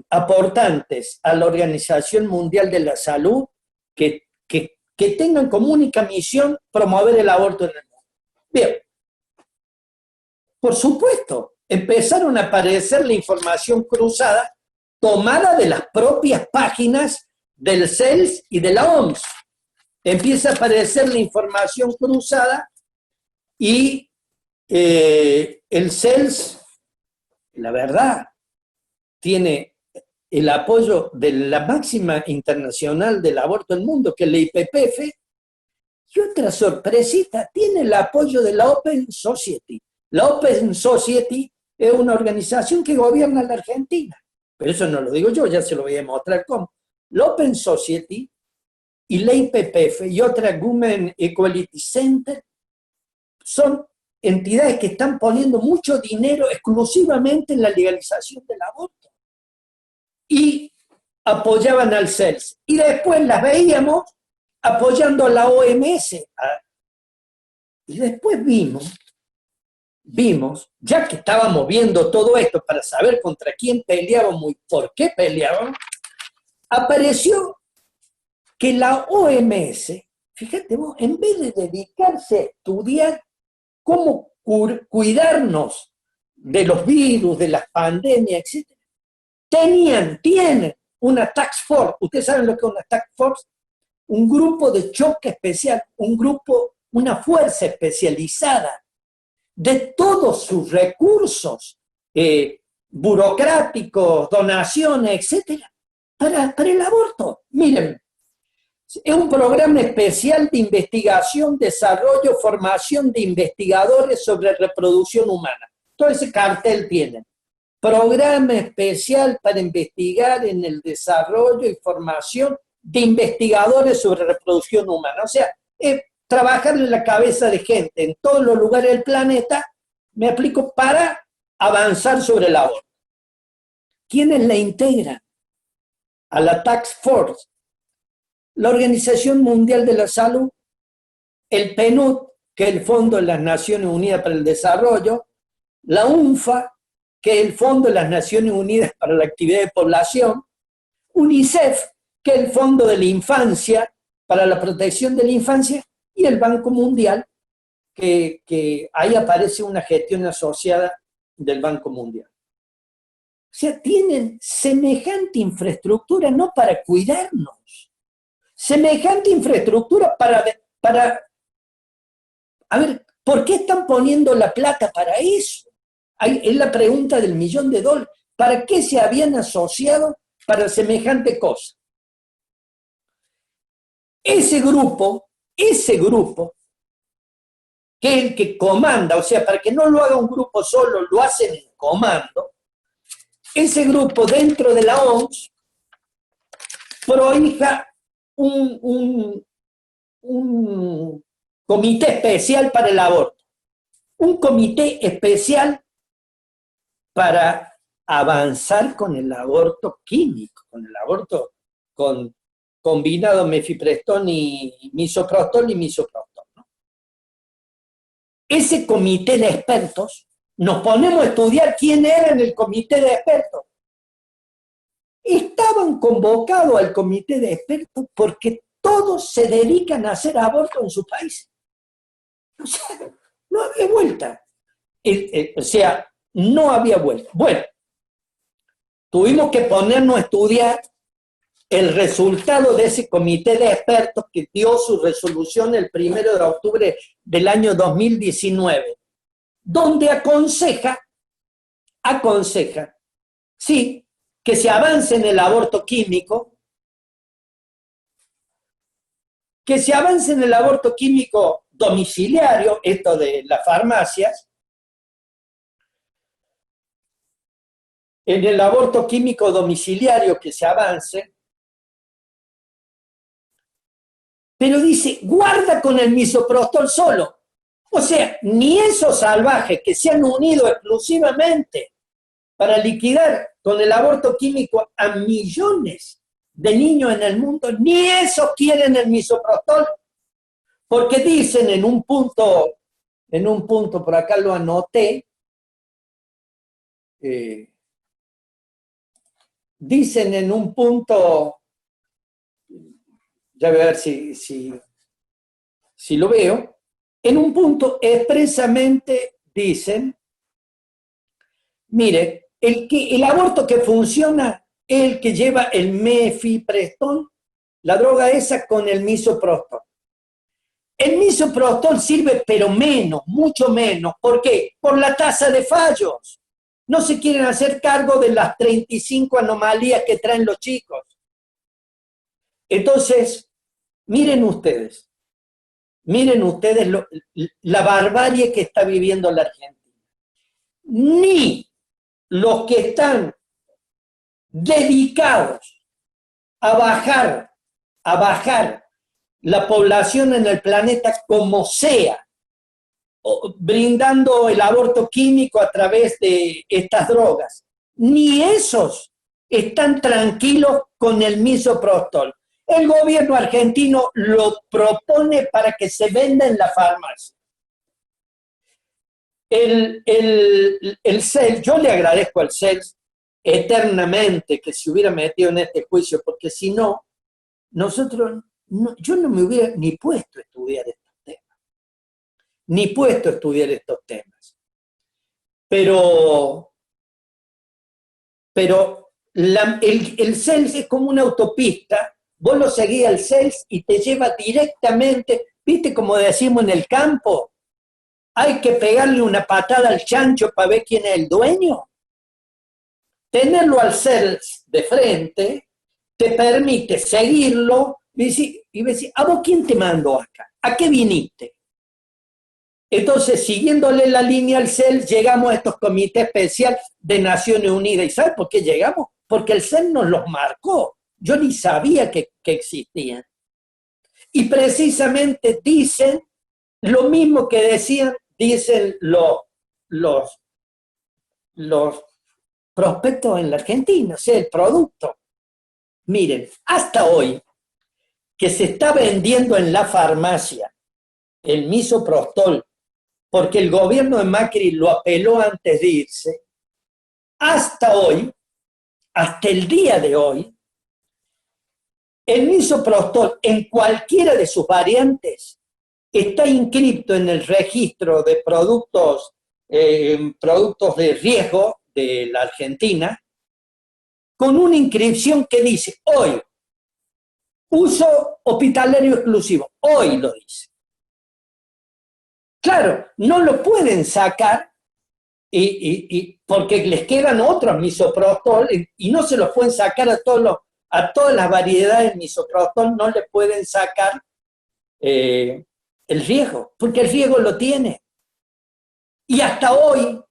aportantes a la Organización Mundial de la Salud que tengan como única misión promover el aborto en el mundo. Bien, por supuesto, empezaron a aparecer la información cruzada tomada de las propias páginas del CELS y de la OMS. Empieza a aparecer la información cruzada y el CELS, la verdad, tiene el apoyo de la máxima internacional del aborto del mundo, que es la IPPF, y otra sorpresita, tiene el apoyo de la Open Society. La Open Society es una organización que gobierna la Argentina, pero eso no lo digo yo, ya se lo voy a mostrar cómo. La Open Society y la IPPF y otra Women Equality Center son entidades que están poniendo mucho dinero exclusivamente en la legalización del aborto. Y apoyaban al CELS. Y después las veíamos apoyando a la OMS. Y después vimos, ya que estábamos viendo todo esto para saber contra quién peleábamos y por qué peleábamos, apareció que la OMS, fíjate vos, en vez de dedicarse a estudiar cómo cuidarnos de los virus, de las pandemias, etc., tienen una task force. ¿Ustedes saben lo que es una task force? Un grupo de choque especial, una fuerza especializada de todos sus recursos burocráticos, donaciones, etcétera, para el aborto. Miren, es un programa especial de investigación, desarrollo, formación de investigadores sobre reproducción humana. Todo ese cartel tienen. Programa especial para investigar en el desarrollo y formación de investigadores sobre reproducción humana. O sea, trabajar en la cabeza de gente en todos los lugares del planeta, me aplico para avanzar sobre el aborto. ¿Quiénes la integran? A la Task Force, la Organización Mundial de la Salud, el PNUD, que es el Fondo de las Naciones Unidas para el Desarrollo, la UNFA, que es el Fondo de las Naciones Unidas para la Actividad de Población, UNICEF, que es el Fondo de la Infancia para la Protección de la Infancia, y el Banco Mundial, que ahí aparece una gestión asociada del Banco Mundial. O sea, tienen semejante infraestructura no para cuidarnos, semejante infraestructura para... A ver, ¿por qué están poniendo la plata para eso? Es la pregunta del $1.000.000. ¿Para qué se habían asociado para semejante cosa? Ese grupo, que es el que comanda, o sea, para que no lo haga un grupo solo, lo hacen en comando, ese grupo dentro de la OMS prohija un comité especial para el aborto, un comité especial para avanzar con el aborto químico, con el aborto con combinado mifepristón y misoprostol y misoprostol, ¿no? Ese comité de expertos, nos ponemos a estudiar quién era en el comité de expertos. Estaban convocados al comité de expertos porque todos se dedican a hacer aborto en su país. O sea, no había vuelta. O sea, no había vuelta. Bueno, tuvimos que ponernos a estudiar el resultado de ese comité de expertos que dio su resolución el 1 de octubre del año 2019, donde aconseja, sí, que se avance en el aborto químico, que se avance en el aborto químico domiciliario, esto de las farmacias, en el aborto químico domiciliario que se avance, pero dice, guarda con el misoprostol solo. O sea, ni esos salvajes que se han unido exclusivamente para liquidar con el aborto químico a millones de niños en el mundo, ni esos quieren el misoprostol, porque dicen en un punto por acá lo anoté, dicen en un punto, ya voy a ver si lo veo, en un punto expresamente dicen, mire, el aborto que funciona es el que lleva el mifepristón, la droga esa con el misoprostol. El misoprostol sirve, pero menos, mucho menos. ¿Por qué? Por la tasa de fallos. No se quieren hacer cargo de las 35 anomalías que traen los chicos. Entonces, miren ustedes la barbarie que está viviendo la Argentina. Ni los que están dedicados a bajar la población en el planeta como sea, brindando el aborto químico a través de estas drogas, ni esos están tranquilos con el misoprostol. El gobierno argentino lo propone para que se venda en la farmacia. El CELS, yo le agradezco al CELS eternamente que se hubiera metido en este juicio, porque si no, yo no me hubiera ni puesto a estudiar estos temas. Pero el CELS es como una autopista. Vos lo seguís al CELS y te lleva directamente, ¿viste como decimos en el campo? Hay que pegarle una patada al chancho para ver quién es el dueño. Tenerlo al CELS de frente te permite seguirlo y decir, ¿a vos quién te mandó acá? ¿A qué viniste? Entonces, siguiéndole la línea al CELS, llegamos a estos comités especiales de Naciones Unidas. ¿Y sabes por qué llegamos? Porque el CELS nos los marcó. Yo ni sabía que existían. Y precisamente dicen lo mismo que dicen los prospectos en la Argentina, o sea, el producto. Miren, hasta hoy, que se está vendiendo en la farmacia el misoprostol, porque el gobierno de Macri lo apeló antes de irse, hasta hoy, hasta el día de hoy, el misoprostol en cualquiera de sus variantes está inscrito en el registro de productos de riesgo de la Argentina, con una inscripción que dice, hoy, uso hospitalario exclusivo, hoy lo dice. Claro, no lo pueden sacar porque les quedan otros misoprostol y no se los pueden sacar a todas las variedades de misoprostol, no le pueden sacar el riesgo, porque el riesgo lo tiene. Y hasta hoy,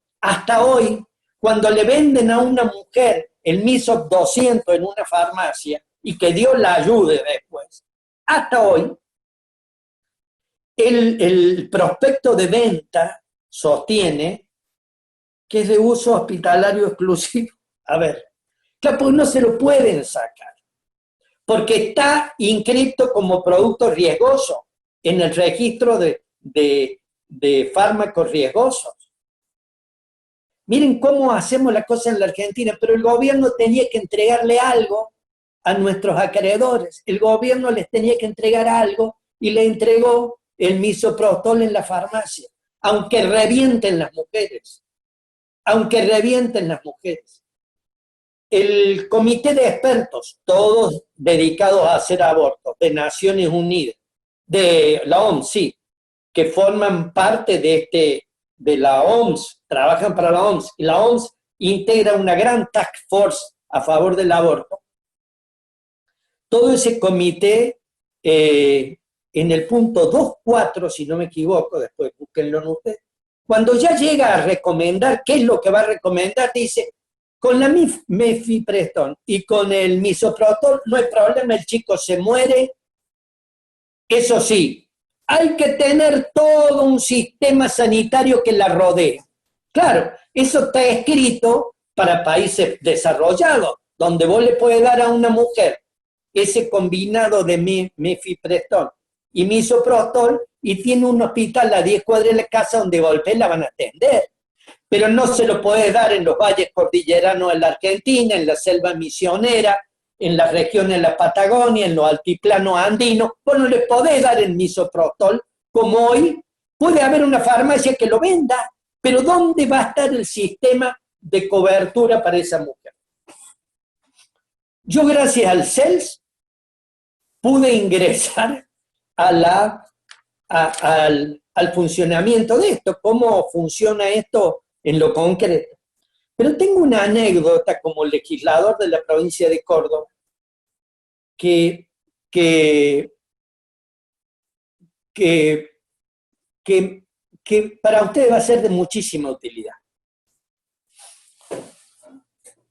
cuando le venden a una mujer el Misop 200 en una farmacia y que Dios la ayude después, hasta hoy, el prospecto de venta sostiene que es de uso hospitalario exclusivo. A ver, claro, pues no se lo pueden sacar, porque está inscrito como producto riesgoso en el registro de fármacos riesgosos. Miren cómo hacemos la cosa en la Argentina, pero el gobierno tenía que entregarle algo a nuestros acreedores. El gobierno les tenía que entregar algo y le entregó el misoprostol en la farmacia, aunque revienten las mujeres. Aunque revienten las mujeres. El comité de expertos, todos dedicados a hacer abortos, de Naciones Unidas, de la OMS, sí, que forman parte de la OMS, trabajan para la OMS, y la OMS integra una gran task force a favor del aborto. Todo ese comité, en el punto 2.4, si no me equivoco, después búsquenlo en usted, cuando ya llega a recomendar qué es lo que va a recomendar, dice, con la mifepristón y con el misoprostol no hay problema, el chico se muere. Eso sí, hay que tener todo un sistema sanitario que la rodee. Claro, eso está escrito para países desarrollados, donde vos le podés dar a una mujer ese combinado de mifepristón y misoprostol y tiene un hospital a 10 cuadras de la casa donde golpe la van a atender. Pero no se lo podés dar en los valles cordilleranos de la Argentina, en la selva misionera, en las regiones de la Patagonia, en los altiplanos andinos. Vos no le podés dar el misoprostol, como hoy puede haber una farmacia que lo venda, pero ¿dónde va a estar el sistema de cobertura para esa mujer? Yo, gracias al CELS, pude ingresar al funcionamiento de esto, cómo funciona esto en lo concreto. Pero tengo una anécdota como legislador de la provincia de Córdoba que para ustedes va a ser de muchísima utilidad.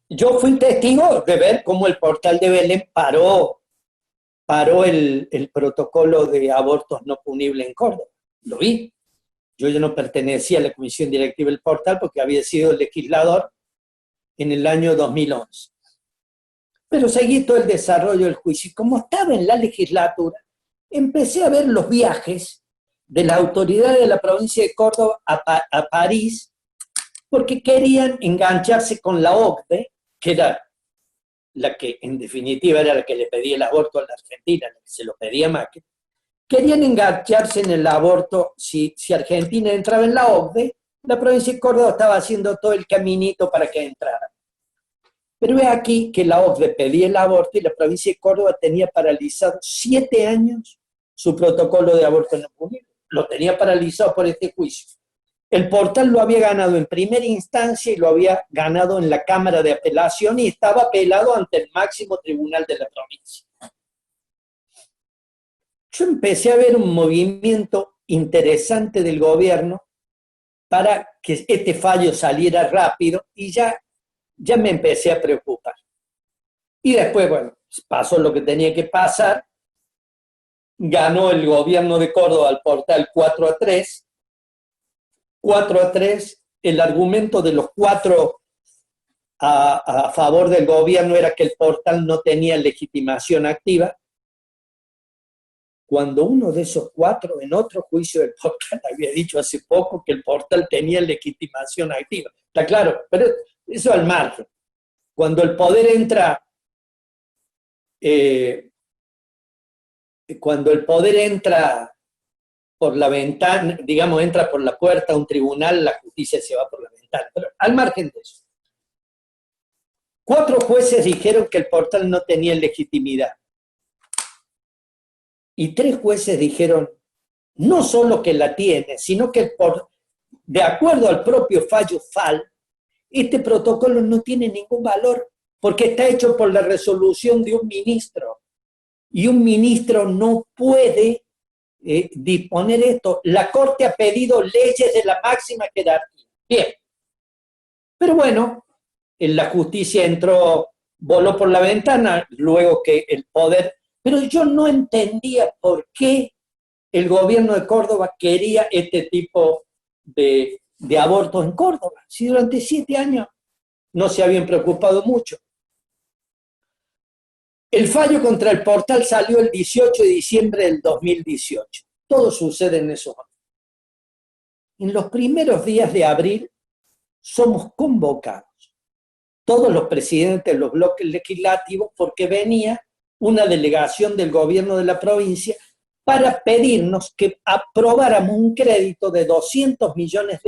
Yo fui testigo de ver cómo el portal de Belén paró el protocolo de abortos no punibles en Córdoba. Lo vi. Yo ya no pertenecía a la comisión directiva del portal porque había sido legislador en el año 2011. Pero seguí todo el desarrollo del juicio. Y como estaba en la legislatura, empecé a ver los viajes de las autoridades de la provincia de Córdoba a París porque querían engancharse con la OCDE, que era la que en definitiva era la que le pedía el aborto a la Argentina, la que se lo pedía Macri. Querían engancharse en el aborto. Si Argentina entraba en la OCDE, la provincia de Córdoba estaba haciendo todo el caminito para que entrara. Pero ve aquí que la OCDE pedía el aborto y la provincia de Córdoba tenía paralizado 7 años su protocolo de aborto no punible. Lo tenía paralizado por este juicio. El portal lo había ganado en primera instancia y lo había ganado en la Cámara de Apelación y estaba apelado ante el máximo tribunal de la provincia. Yo empecé a ver un movimiento interesante del gobierno para que este fallo saliera rápido y ya me empecé a preocupar. Y después, bueno, pasó lo que tenía que pasar, ganó el gobierno de Córdoba al portal 4-3, 4-3, el argumento de los 4 a favor del gobierno era que el portal no tenía legitimación activa, cuando uno de esos 4 en otro juicio del portal había dicho hace poco que el portal tenía legitimación activa. Está claro, pero eso al margen. Cuando el poder entra por la ventana, digamos, entra por la puerta a un tribunal, la justicia se va por la ventana. Pero al margen de eso, 4 jueces dijeron que el portal no tenía legitimidad. Y 3 jueces dijeron no solo que la tiene, sino que de acuerdo al propio fallo FAL, este protocolo no tiene ningún valor porque está hecho por la resolución de un ministro. Y un ministro no puede disponer esto. La Corte ha pedido leyes de la máxima jerarquía. Bien. Pero bueno, la justicia voló por la ventana luego que el poder Pero yo no entendía por qué el gobierno de Córdoba quería este tipo de abortos en Córdoba, si durante 7 años no se habían preocupado mucho. El fallo contra el portal salió el 18 de diciembre del 2018. Todo sucede en esos años. En los primeros días de abril somos convocados, todos los presidentes de los bloques legislativos, porque venía una delegación del gobierno de la provincia para pedirnos que aprobáramos un crédito de $200 millones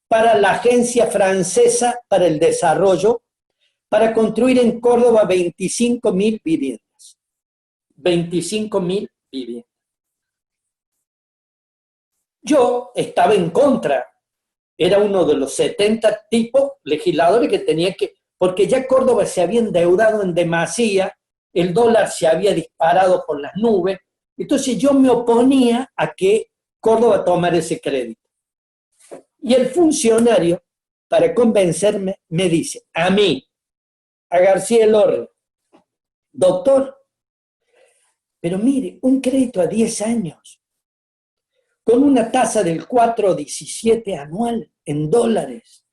para la Agencia Francesa para el Desarrollo, para construir en Córdoba 25.000 viviendas. 25.000 viviendas. Yo estaba en contra, era uno de los 70 tipos legisladores que tenía que, porque ya Córdoba se había endeudado en demasía, el dólar se había disparado por las nubes, entonces yo me oponía a que Córdoba tomara ese crédito. Y el funcionario, para convencerme, me dice, a mí, a García Elorrio, doctor, pero mire, un crédito a 10 años, con una tasa del 4,17 anual en dólares,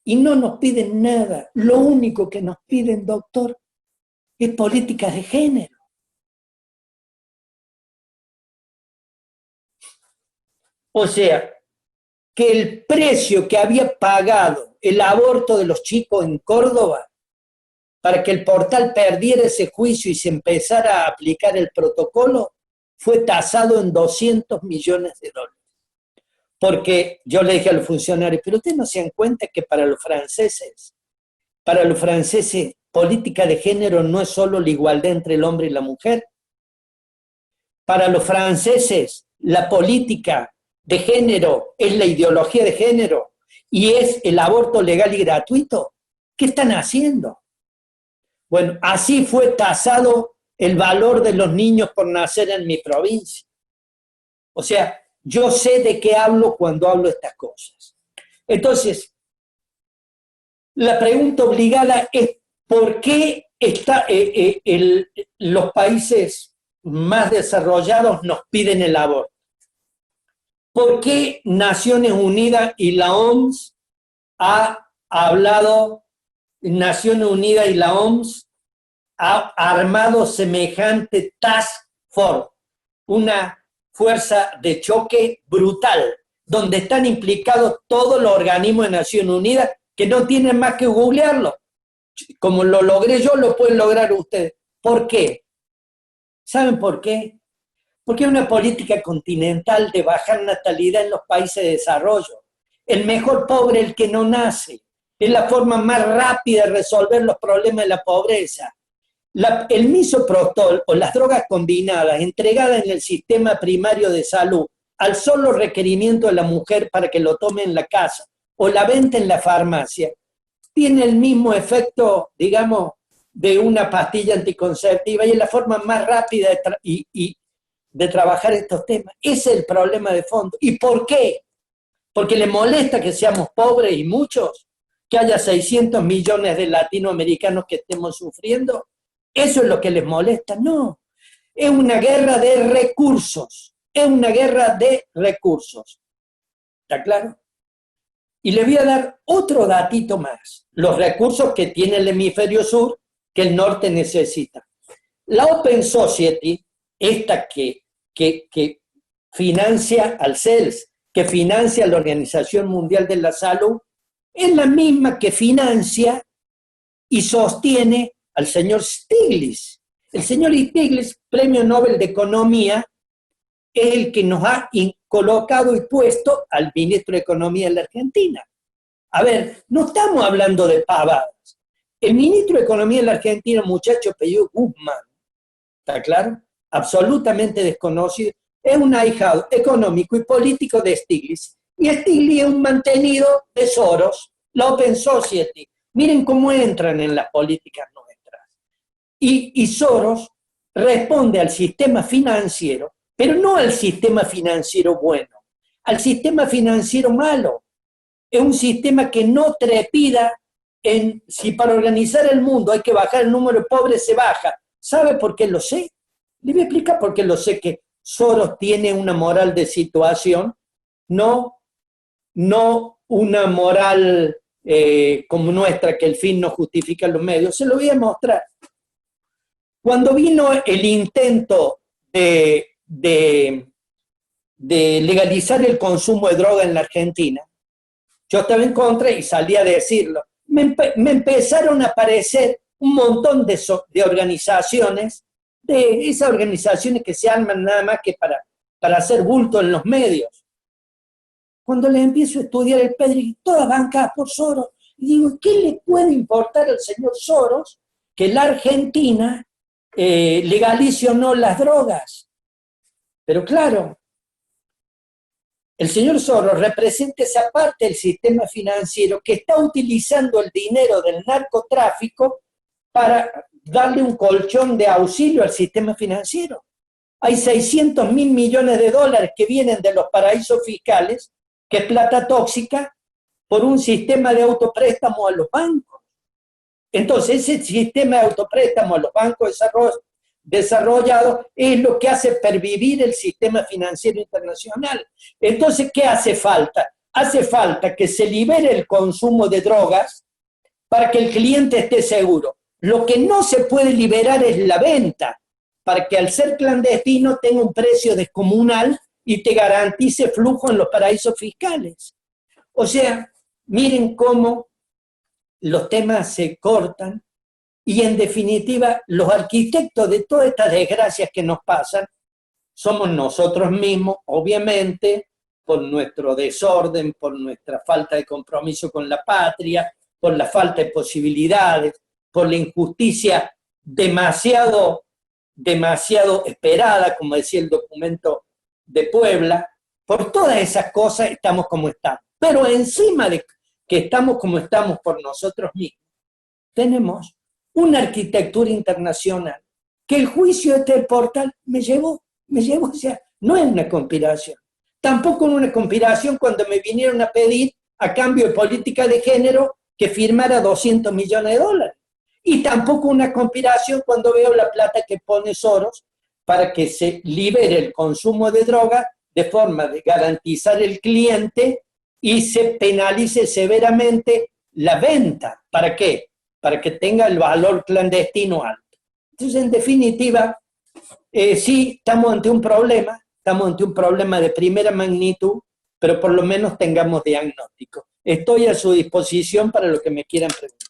y no nos piden nada, lo único que nos piden, doctor, es políticas de género. O sea, que el precio que había pagado el aborto de los chicos en Córdoba para que el portal perdiera ese juicio y se empezara a aplicar el protocolo fue tasado en $200 millones. Porque yo le dije a los funcionarios, pero ustedes no se dan cuenta que para los franceses, política de género no es solo la igualdad entre el hombre y la mujer. Para los franceses, la política de género es la ideología de género y es el aborto legal y gratuito. ¿Qué están haciendo? Bueno, así fue tasado el valor de los niños por nacer en mi provincia. O sea, yo sé de qué hablo cuando hablo estas cosas. Entonces, la pregunta obligada es ¿por qué los países más desarrollados nos piden el aborto? ¿Por qué Naciones Unidas y la OMS ha hablado, Naciones Unidas y la OMS ha armado semejante task force, una fuerza de choque brutal, donde están implicados todos los organismos de Naciones Unidas que no tienen más que googlearlo? Como lo logré yo, lo pueden lograr ustedes. ¿Por qué? ¿Saben por qué? Porque es una política continental de bajar natalidad en los países de desarrollo. El mejor pobre, el que no nace. Es la forma más rápida de resolver los problemas de la pobreza. El misoprostol o las drogas combinadas entregadas en el sistema primario de salud al solo requerimiento de la mujer para que lo tome en la casa o la venta en la farmacia, tiene el mismo efecto, digamos, de una pastilla anticonceptiva y es la forma más rápida de trabajar estos temas. Ese es el problema de fondo. ¿Y por qué? Porque le molesta que seamos pobres y muchos, que haya 600 millones de latinoamericanos que estemos sufriendo. ¿Eso es lo que les molesta? No. Es una guerra de recursos. Es una guerra de recursos. ¿Está claro? Y le voy a dar otro datito más. Los recursos que tiene el hemisferio sur, que el norte necesita. La Open Society, esta que financia al CELS, que financia la Organización Mundial de la Salud, es la misma que financia y sostiene al señor Stiglitz. El señor Stiglitz, Premio Nobel de Economía, es el que nos ha colocado y puesto al ministro de Economía de la Argentina. A ver, no estamos hablando de pavadas. El ministro de Economía de la Argentina, muchacho apellido Guzmán, ¿está claro? Absolutamente desconocido, es un ahijado económico y político de Stiglitz. Y Stiglitz es un mantenido de Soros, la Open Society. Miren cómo entran en las políticas nuestras. Y Soros responde al sistema financiero, pero no al sistema financiero bueno, al sistema financiero malo. Es un sistema que no trepida en si para organizar el mundo hay que bajar el número de pobres, se baja. ¿Sabe por qué lo sé? Le voy a explicar por qué lo sé, que Soros tiene una moral de situación, no una moral como nuestra, que el fin no justifica los medios. Se lo voy a mostrar. Cuando vino el intento de legalizar el consumo de droga en la Argentina, yo estaba en contra y salí a decirlo. Me empezaron a aparecer un montón de organizaciones, de esas organizaciones que se arman nada más que para hacer bulto en los medios. Cuando les empiezo a estudiar el PEDRI, todas bancadas por Soros, y digo, ¿qué le puede importar al señor Soros que la Argentina legalice o no las drogas? Pero claro, el señor Soros representa esa parte del sistema financiero que está utilizando el dinero del narcotráfico para darle un colchón de auxilio al sistema financiero. Hay 600.000 millones de dólares que vienen de los paraísos fiscales, que es plata tóxica, por un sistema de autopréstamo a los bancos. Entonces, ese sistema de autopréstamo a los bancos desarrollados es lo que hace pervivir el sistema financiero internacional. Entonces, ¿qué hace falta? Hace falta que se libere el consumo de drogas para que el cliente esté seguro. Lo que no se puede liberar es la venta, para que al ser clandestino tenga un precio descomunal y te garantice flujo en los paraísos fiscales. O sea, miren cómo los temas se cortan y en definitiva los arquitectos de todas estas desgracias que nos pasan somos nosotros mismos, obviamente, por nuestro desorden, por nuestra falta de compromiso con la patria, por la falta de posibilidades, por la injusticia demasiado esperada, como decía el documento de Puebla. Por todas esas cosas estamos como estamos. Pero encima de que estamos como estamos por nosotros mismos, tenemos una arquitectura internacional que el juicio de este portal me llevó, o sea, no es una conspiración. Tampoco es una conspiración cuando me vinieron a pedir, a cambio de política de género, que firmara 200 millones de dólares. Y tampoco una conspiración cuando veo la plata que pone Soros para que se libere el consumo de droga de forma de garantizar el cliente y se penalice severamente la venta. ¿Para qué? Para que tenga el valor clandestino alto. Entonces, en definitiva, sí, estamos ante un problema de primera magnitud, pero por lo menos tengamos diagnóstico. Estoy a su disposición para lo que me quieran preguntar.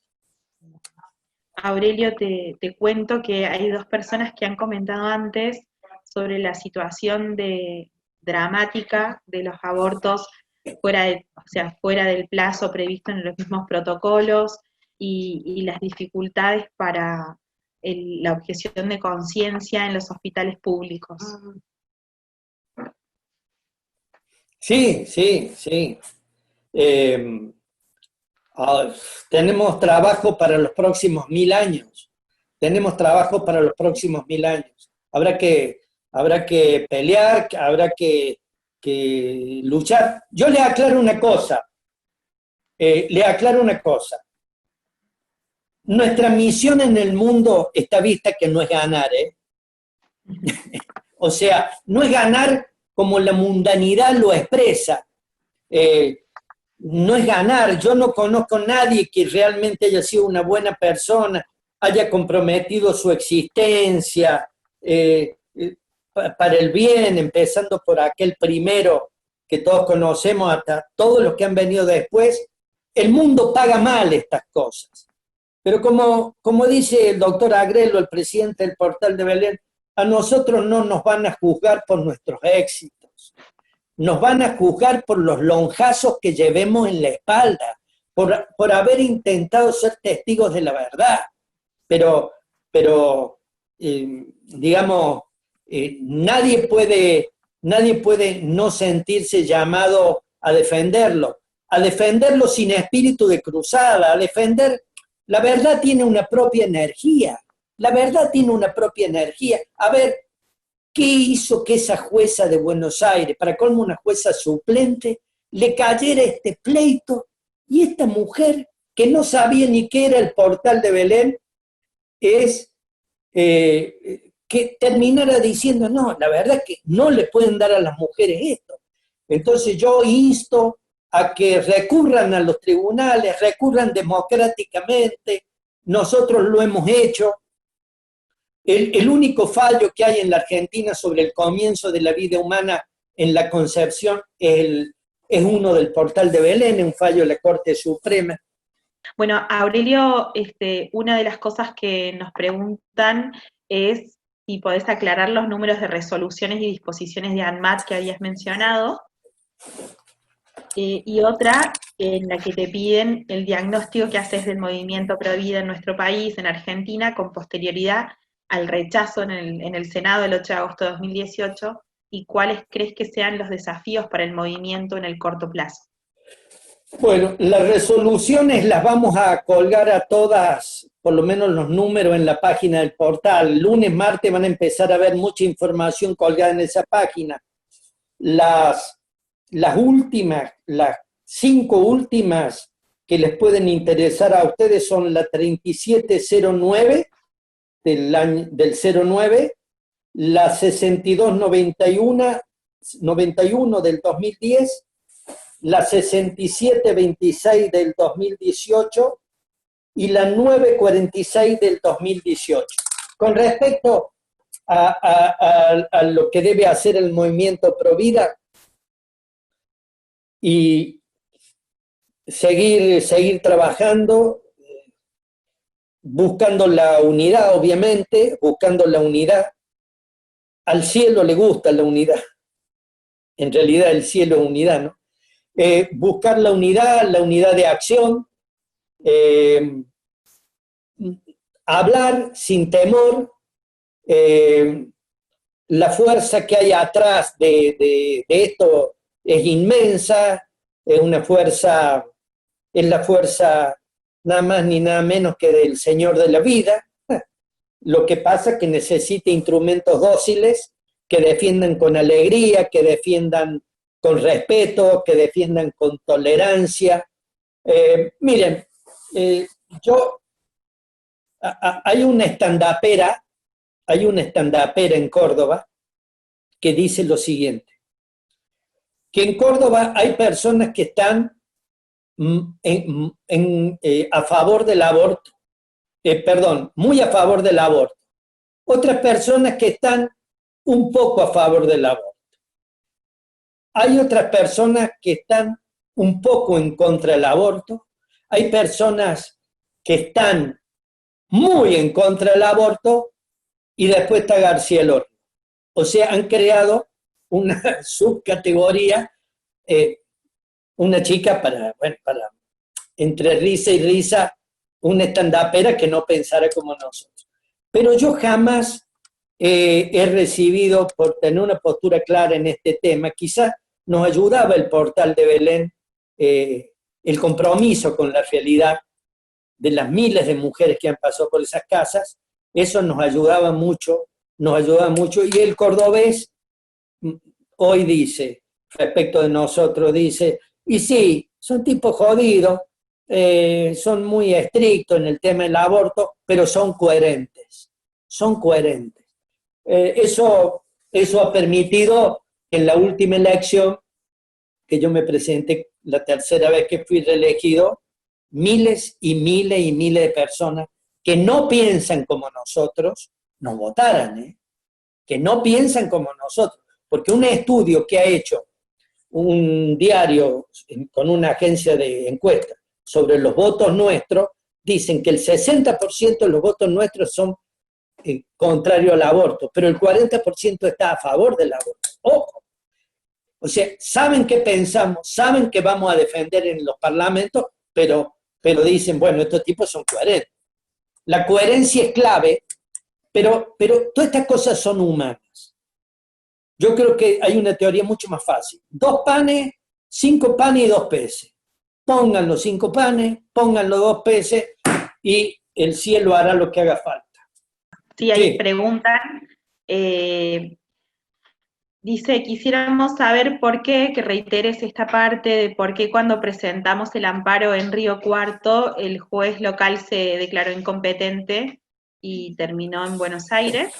Aurelio, te cuento que hay dos personas que han comentado antes sobre la situación dramática de los abortos fuera del plazo previsto en los mismos protocolos y las dificultades para la objeción de conciencia en los hospitales públicos. Sí. Tenemos trabajo para los próximos 1000 años. Habrá que pelear, habrá que luchar. Yo le aclaro una cosa. Nuestra misión en el mundo está vista que no es ganar, O sea, no es ganar como la mundanidad lo expresa. No es ganar. Yo no conozco a nadie que realmente haya sido una buena persona, haya comprometido su existencia para el bien, empezando por aquel primero que todos conocemos, hasta todos los que han venido después. El mundo paga mal estas cosas. Pero como dice el doctor Agrelo, el presidente del Portal de Belén, a nosotros no nos van a juzgar por nuestros éxitos. Nos van a juzgar por los lonjazos que llevemos en la espalda, por haber intentado ser testigos de la verdad. Pero digamos, nadie puede no sentirse llamado a defenderlo sin espíritu de cruzada, a defender. La verdad tiene una propia energía. A ver, ¿qué hizo que esa jueza de Buenos Aires, para colmo una jueza suplente, le cayera este pleito? Y esta mujer, que no sabía ni qué era el Portal de Belén, es que terminara diciendo, no, la verdad es que no le pueden dar a las mujeres esto. Entonces yo insto a que recurran a los tribunales, recurran democráticamente, nosotros lo hemos hecho. El único fallo que hay en la Argentina sobre el comienzo de la vida humana en la concepción es uno del Portal de Belén, un fallo de la Corte Suprema. Bueno, Aurelio, una de las cosas que nos preguntan es si podés aclarar los números de resoluciones y disposiciones de ANMAT que habías mencionado, y otra en la que te piden el diagnóstico que haces del movimiento pro vida en nuestro país, en Argentina, con posterioridad al rechazo en el Senado el 8 de agosto de 2018, y cuáles crees que sean los desafíos para el movimiento en el corto plazo. Bueno, las resoluciones las vamos a colgar a todas, por lo menos los números en la página del portal. Lunes, martes van a empezar a ver mucha información colgada en esa página. Las últimas, las 5 últimas que les pueden interesar a ustedes son la 3709 del 09, la 6291 del 2010, la 6726 del 2018 y la 946 del 2018. Con respecto a lo que debe hacer el movimiento Provida y seguir trabajando, buscando la unidad, obviamente, buscando la unidad. Al cielo le gusta la unidad. En realidad el cielo es unidad, ¿no? Buscar la unidad de acción, hablar sin temor, la fuerza que hay atrás de esto es inmensa, es la fuerza nada más ni nada menos que del Señor de la vida. Lo que pasa es que necesita instrumentos dóciles que defiendan con alegría, que defiendan con respeto, que defiendan con tolerancia. Miren, hay una estandapera en Córdoba que dice lo siguiente, que en Córdoba hay personas que están a favor del aborto, muy a favor del aborto, otras personas que están un poco a favor del aborto. Hay otras personas que están un poco en contra del aborto, hay personas que están muy en contra del aborto, y después está García Lorrio. O sea, han creado una subcategoría, una chica para entre risa y risa, una estandapera que no pensara como nosotros. Pero yo jamás he recibido, por tener una postura clara en este tema, quizás nos ayudaba el portal de Belén, el compromiso con la realidad de las miles de mujeres que han pasado por esas casas, eso nos ayudaba mucho, y el cordobés hoy dice, respecto de nosotros, dice, y sí, son tipos jodidos, son muy estrictos en el tema del aborto, pero son coherentes. Eso ha permitido que en la última elección, que yo me presenté la tercera vez que fui reelegido, miles y miles y miles de personas que no piensan como nosotros nos votaran, que no piensan como nosotros, porque un estudio que ha hecho un diario con una agencia de encuesta sobre los votos nuestros, dicen que el 60% de los votos nuestros son contrarios al aborto, pero el 40% está a favor del aborto. ¡Ojo! O sea, saben qué pensamos, saben que vamos a defender en los parlamentos, pero dicen, bueno, estos tipos son coherentes. La coherencia es clave, pero todas estas cosas son humanas. Yo creo que hay una teoría mucho más fácil. 2 panes, 5 panes y 2 peces. Pongan los 5 panes, pongan los 2 peces y el cielo hará lo que haga falta. Sí, ahí preguntan, dice, quisiéramos saber por qué, que reiteres esta parte de por qué cuando presentamos el amparo en Río Cuarto, el juez local se declaró incompetente y terminó en Buenos Aires.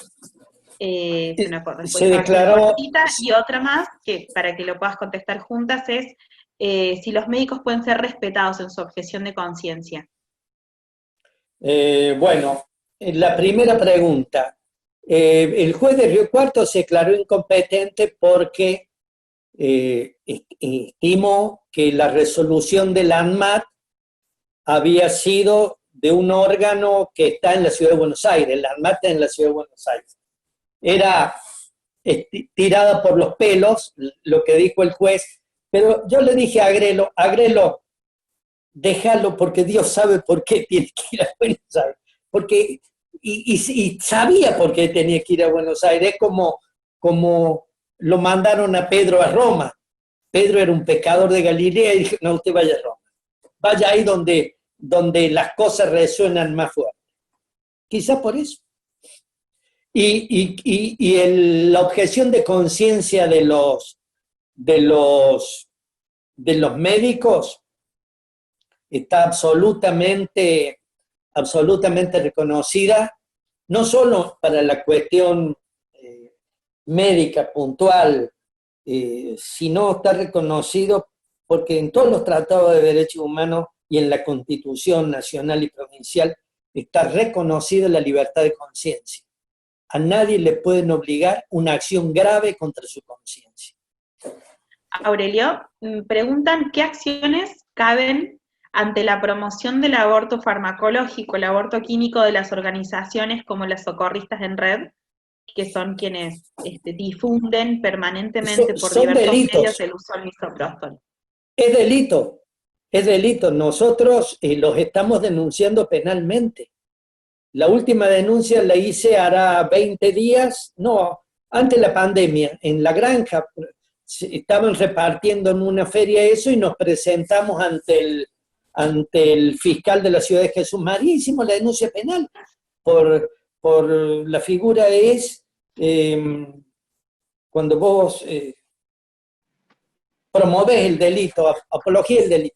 Después Se declaró, cortita, y otra más, que para que lo puedas contestar juntas, es si los médicos pueden ser respetados en su objeción de conciencia. bueno, la primera pregunta. El juez de Río Cuarto se declaró incompetente porque estimó que la resolución del ANMAT había sido de un órgano que está en la Ciudad de Buenos Aires, el ANMAT está en la Ciudad de Buenos Aires. Era tirada por los pelos lo que dijo el juez, pero yo le dije a Agrelo, déjalo porque Dios sabe por qué tiene que ir a Buenos Aires. Porque, y sabía por qué tenía que ir a Buenos Aires, como lo mandaron a Pedro a Roma. Pedro era un pecador de Galilea y dije, no, usted vaya a Roma. Vaya ahí donde las cosas resuenan más fuerte. Quizá por eso. La objeción de conciencia de los médicos está absolutamente reconocida, no solo para la cuestión médica puntual, sino está reconocido porque en todos los tratados de derechos humanos y en la Constitución nacional y provincial está reconocida la libertad de conciencia. A nadie le pueden obligar una acción grave contra su conciencia. Aurelio, preguntan qué acciones caben ante la promoción del aborto farmacológico, el aborto químico de las organizaciones como las Socorristas en Red, que son quienes difunden permanentemente por diversos medios el uso del misoprostol. Es delito. Nosotros los estamos denunciando penalmente. La última denuncia la hice hará 20 días, no, antes de la pandemia, en La Granja. Estaban repartiendo en una feria eso y nos presentamos ante el fiscal de la ciudad de Jesús María, hicimos la denuncia penal por la figura es cuando vos promovés el delito, apología del delito.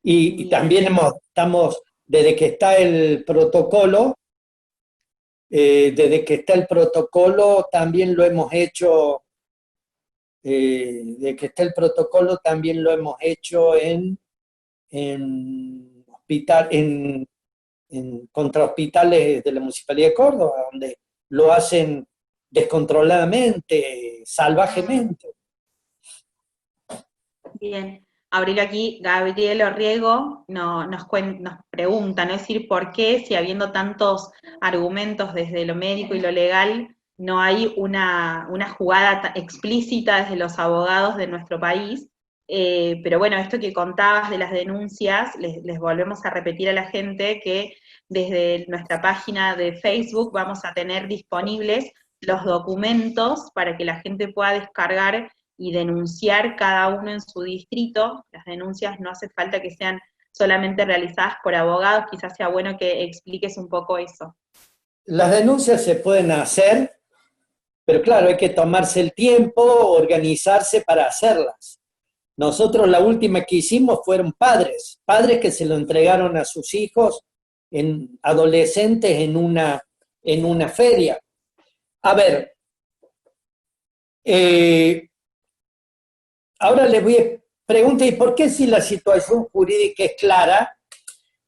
Y también estamos, desde que está el protocolo, también lo hemos hecho, en contra hospitales de la Municipalidad de Córdoba, donde lo hacen descontroladamente, salvajemente. Bien. Aurelio, aquí Gabriel Orriego nos pregunta, ¿no? Es decir, ¿por qué, si habiendo tantos argumentos desde lo médico y lo legal, no hay una jugada explícita desde los abogados de nuestro país? Pero bueno, esto que contabas de las denuncias, les volvemos a repetir a la gente que desde nuestra página de Facebook vamos a tener disponibles los documentos para que la gente pueda descargar y denunciar cada uno en su distrito. Las denuncias no hace falta que sean solamente realizadas por abogados, quizás sea bueno que expliques un poco eso. Las denuncias se pueden hacer, pero claro, hay que tomarse el tiempo, organizarse para hacerlas. Nosotros la última que hicimos fueron padres que se lo entregaron a sus hijos, adolescentes en una feria. A ver, ahora les voy a preguntar, ¿y por qué si la situación jurídica es clara?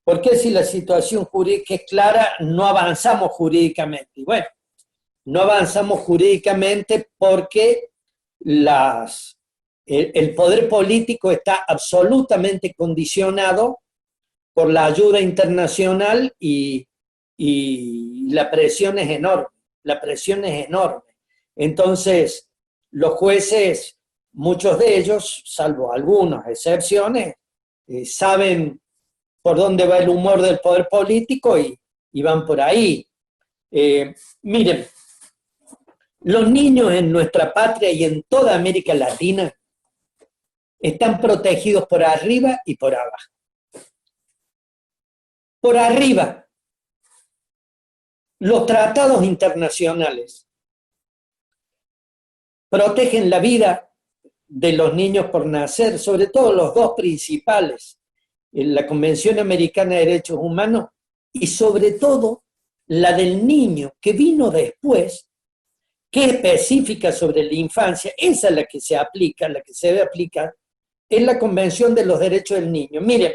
¿Por qué si la situación jurídica es clara no avanzamos jurídicamente? Y bueno, no avanzamos jurídicamente porque el poder político está absolutamente condicionado por la ayuda internacional y la presión es enorme. Entonces, los jueces, muchos de ellos, salvo algunas excepciones, saben por dónde va el humor del poder político y van por ahí. Miren, los niños en nuestra patria y en toda América Latina están protegidos por arriba y por abajo. Por arriba, los tratados internacionales protegen la vida de los niños por nacer, sobre todo los dos principales. En la Convención Americana de Derechos Humanos y sobre todo la del niño que vino después, que es específica sobre la infancia, esa es la que se aplica, la que se debe aplicar, es la Convención de los Derechos del Niño. Miren,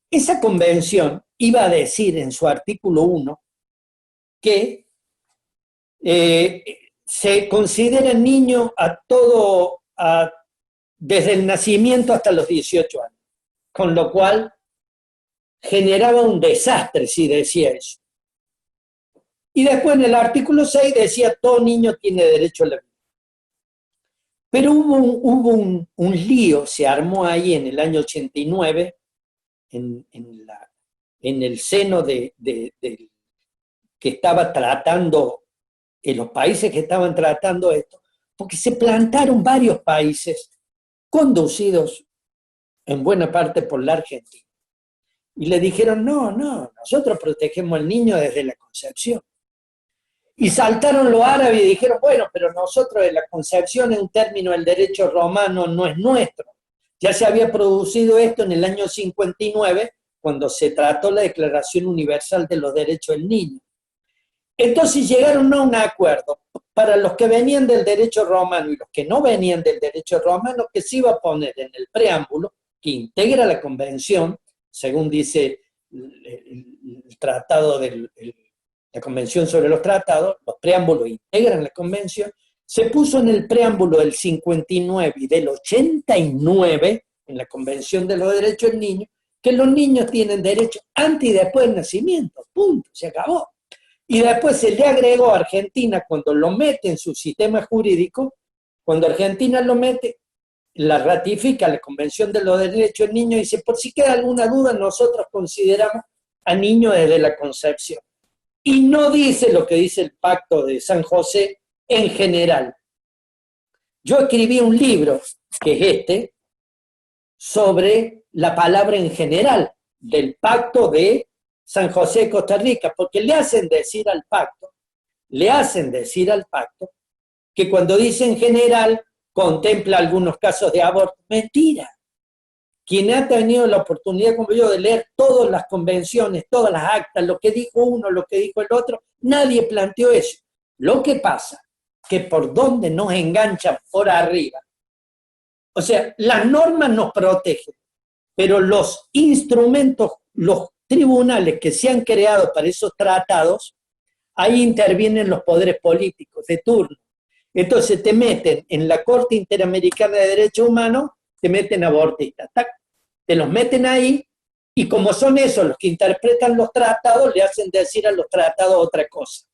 esa convención iba a decir en su artículo 1 que se considera niño desde el nacimiento hasta los 18 años, con lo cual generaba un desastre si decía eso. Y después en el artículo 6 decía todo niño tiene derecho a la vida. Pero hubo un lío, se armó ahí en el año 89, en el seno que estaba tratando, en los países que estaban tratando esto, porque se plantaron varios países conducidos en buena parte por la Argentina. Y le dijeron, no, nosotros protegemos al niño desde la concepción. Y saltaron los árabes y dijeron, bueno, pero nosotros de la concepción es un término del derecho romano, no es nuestro. Ya se había producido esto en el año 59, cuando se trató la Declaración Universal de los Derechos del Niño. Entonces llegaron a un acuerdo para los que venían del derecho romano y los que no venían del derecho romano, que se iba a poner en el preámbulo, que integra la convención, según dice el tratado la Convención sobre los Tratados, los preámbulos integran la Convención, se puso en el preámbulo del 59 y del 89, en la Convención de los Derechos del Niño, que los niños tienen derecho antes y después del nacimiento, punto, se acabó. Y después se le agregó a Argentina, cuando lo mete en su sistema jurídico, cuando Argentina lo mete, la ratifica la Convención de los Derechos del Niño y dice, por si queda alguna duda, nosotros consideramos a niño desde la concepción. Y no dice lo que dice el Pacto de San José en general. Yo escribí un libro, que es este, sobre la palabra en general del Pacto de San José de Costa Rica, porque le hacen decir al pacto que cuando dice en general contempla algunos casos de aborto. Mentira. Quien ha tenido la oportunidad, como yo, de leer todas las convenciones, todas las actas, lo que dijo uno, lo que dijo el otro, nadie planteó eso. Lo que pasa, que por donde nos enganchan por arriba, o sea, las normas nos protegen, pero los instrumentos, los tribunales que se han creado para esos tratados, ahí intervienen los poderes políticos de turno. Entonces te meten en la Corte Interamericana de Derechos Humanos, te meten abortistas, ¡tac! Te los meten ahí, y como son esos los que interpretan los tratados, le hacen decir a los tratados otra cosa.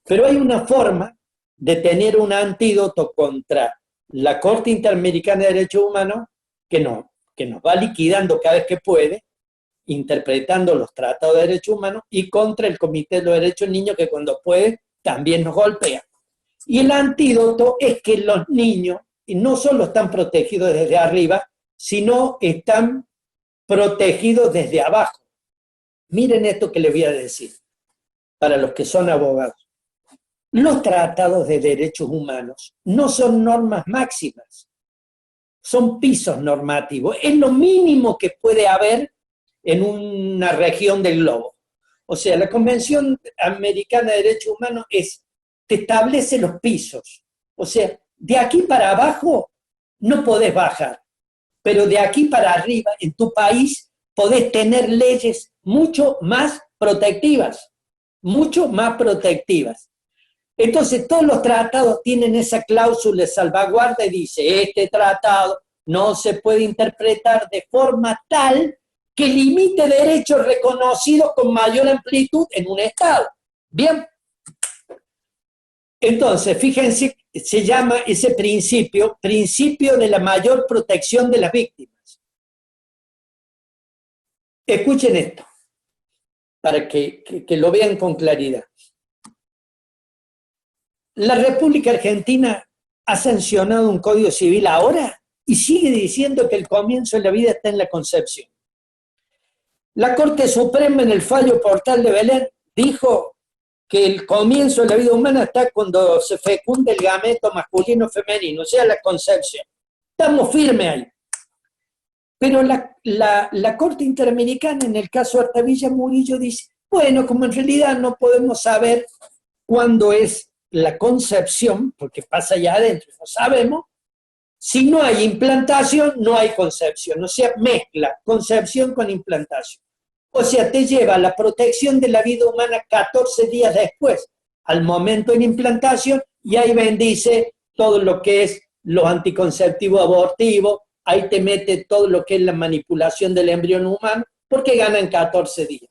Pero hay una forma de tener un antídoto contra la Corte Interamericana de Derechos Humanos que nos va liquidando cada vez que puede, interpretando los tratados de derechos humanos, y contra el Comité de los Derechos del Niño, que cuando puede también nos golpea. Y el antídoto es que los niños no solo están protegidos desde arriba, sino están protegidos desde abajo. Miren esto que les voy a decir, para los que son abogados. Los tratados de derechos humanos no son normas máximas, son pisos normativos. Es lo mínimo que puede haber en una región del globo. O sea, la Convención Americana de Derechos Humanos te establece los pisos. O sea, de aquí para abajo no podés bajar, pero de aquí para arriba, en tu país, podés tener leyes mucho más protectivas, mucho más protectivas. Entonces, todos los tratados tienen esa cláusula de salvaguarda y dice, este tratado no se puede interpretar de forma tal que limite derechos reconocidos con mayor amplitud en un Estado. Bien. Entonces, fíjense, se llama ese principio de la mayor protección de las víctimas. Escuchen esto, para que lo vean con claridad. La República Argentina ha sancionado un Código Civil ahora y sigue diciendo que el comienzo de la vida está en la concepción. La Corte Suprema, en el fallo Portal de Belén, dijo que el comienzo de la vida humana está cuando se fecunda el gameto masculino o femenino, o sea, la concepción. Estamos firmes ahí. Pero la Corte Interamericana, en el caso Artavilla Murillo, dice, Bueno, como en realidad no podemos saber cuándo es la concepción, porque pasa allá adentro, no sabemos, si no hay implantación, no hay concepción, o sea, mezcla concepción con implantación. O sea, te lleva la protección de la vida humana 14 días después, al momento de la implantación, y ahí bendice todo lo que es los anticonceptivos abortivos, ahí te mete todo lo que es la manipulación del embrión humano, porque ganan 14 días.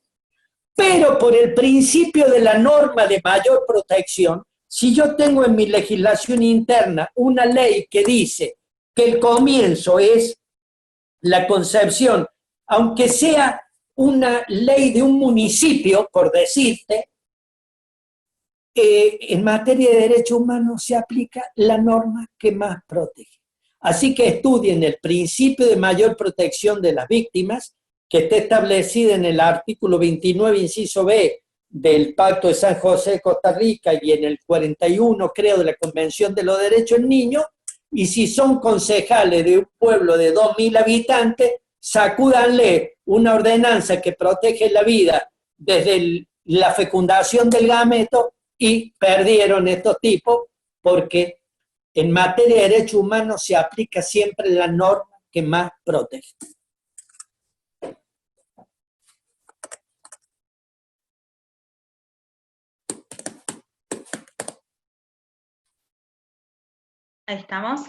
Pero por el principio de la norma de mayor protección, si yo tengo en mi legislación interna una ley que dice que el comienzo es la concepción, aunque sea una ley de un municipio, por decirte, en materia de derechos humanos se aplica la norma que más protege. Así que estudien el principio de mayor protección de las víctimas, que está establecida en el artículo 29, inciso B, del Pacto de San José de Costa Rica y en el 41, creo, de la Convención de los Derechos del Niño, y si son concejales de un pueblo de 2.000 habitantes, sacúdanle una ordenanza que protege la vida desde la fecundación del gameto y perdieron estos tipos porque en materia de derechos humanos se aplica siempre la norma que más protege. Ahí estamos.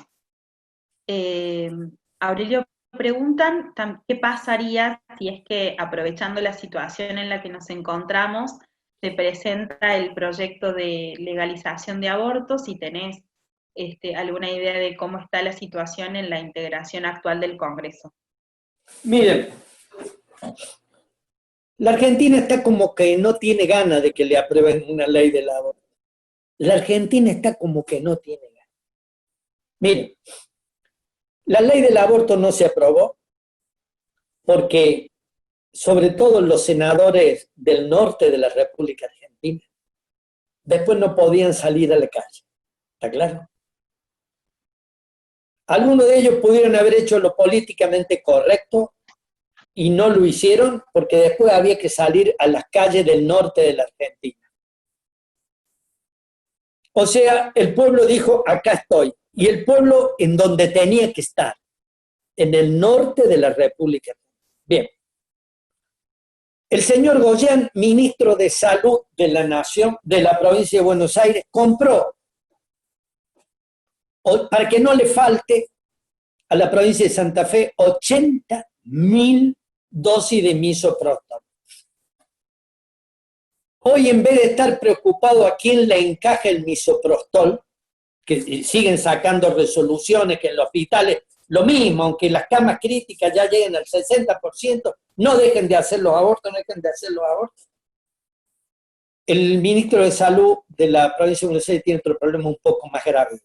Aurelio preguntan qué pasaría si es que, aprovechando la situación en la que nos encontramos, se presenta el proyecto de legalización de abortos, si tenés alguna idea de cómo está la situación en la integración actual del Congreso. Miren, la Argentina está como que no tiene ganas de que le aprueben una ley del aborto. La Argentina está como que no tiene ganas. Miren, la ley del aborto no se aprobó porque, sobre todo los senadores del norte de la República Argentina, después no podían salir a la calle. ¿Está claro? Algunos de ellos pudieron haber hecho lo políticamente correcto y no lo hicieron porque después había que salir a las calles del norte de la Argentina. O sea, el pueblo dijo, acá estoy. Y el pueblo en donde tenía que estar, en el norte de la República. Bien. El señor Goyán, ministro de Salud de la Nación, de la provincia de Buenos Aires, compró, para que no le falte a la provincia de Santa Fe, 80.000 dosis de misoprostol. Hoy, en vez de estar preocupado a quién le encaja el misoprostol, que siguen sacando resoluciones que en los hospitales, lo mismo, aunque las camas críticas ya lleguen al 60%, no dejen de hacer los abortos, no dejen de hacer los abortos. El ministro de Salud de la provincia de Buenos Aires tiene otro problema un poco más grave.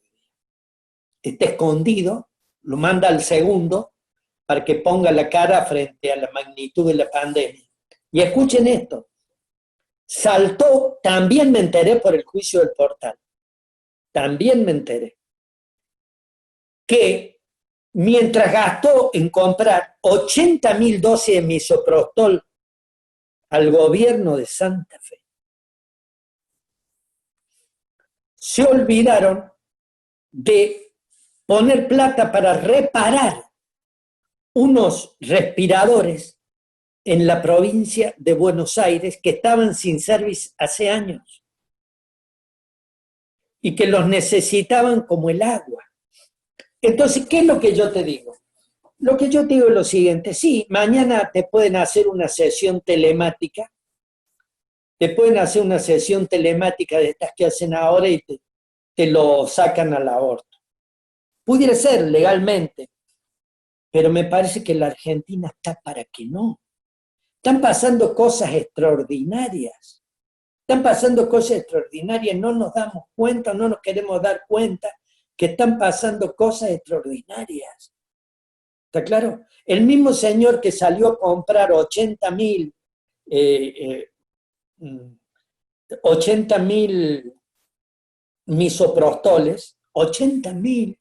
Está escondido, lo manda al segundo para que ponga la cara frente a la magnitud de la pandemia. Y escuchen esto, saltó, también me enteré por el juicio del Portal, también me enteré, que mientras gastó en comprar 80.000 dosis de misoprostol al gobierno de Santa Fe, se olvidaron de poner plata para reparar unos respiradores en la provincia de Buenos Aires que estaban sin service hace años y que los necesitaban como el agua. Entonces, ¿qué es lo que yo te digo? Lo que yo te digo es lo siguiente, sí, mañana te pueden hacer una sesión telemática, de estas que hacen ahora y te lo sacan al aborto. Pudiera ser legalmente, pero me parece que la Argentina está para que no. Están pasando cosas extraordinarias. No nos damos cuenta, no nos queremos dar cuenta que están pasando cosas extraordinarias. ¿Está claro? El mismo señor que salió a comprar 80.000 misoprostoles, 80.000,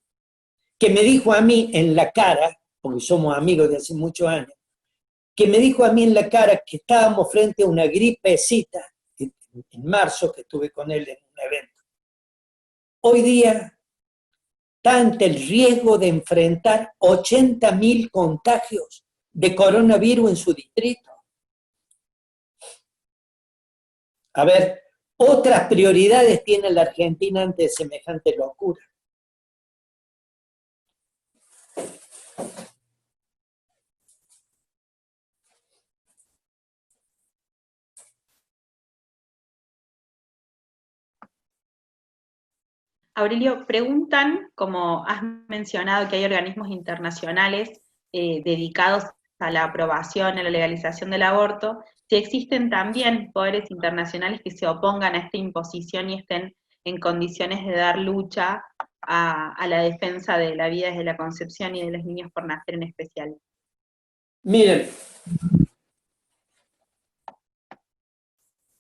que me dijo a mí en la cara, porque somos amigos de hace muchos años, que me dijo a mí en la cara que estábamos frente a una gripecita, en marzo, que estuve con él en un evento. Hoy día está ante el riesgo de enfrentar 80.000 contagios de coronavirus en su distrito. A ver, otras prioridades tiene la Argentina ante semejante locura. Aurelio, preguntan, como has mencionado que hay organismos internacionales dedicados a la aprobación, a la legalización del aborto, si existen también poderes internacionales que se opongan a esta imposición y estén en condiciones de dar lucha a la defensa de la vida desde la concepción y de los niños por nacer en especial. Miren,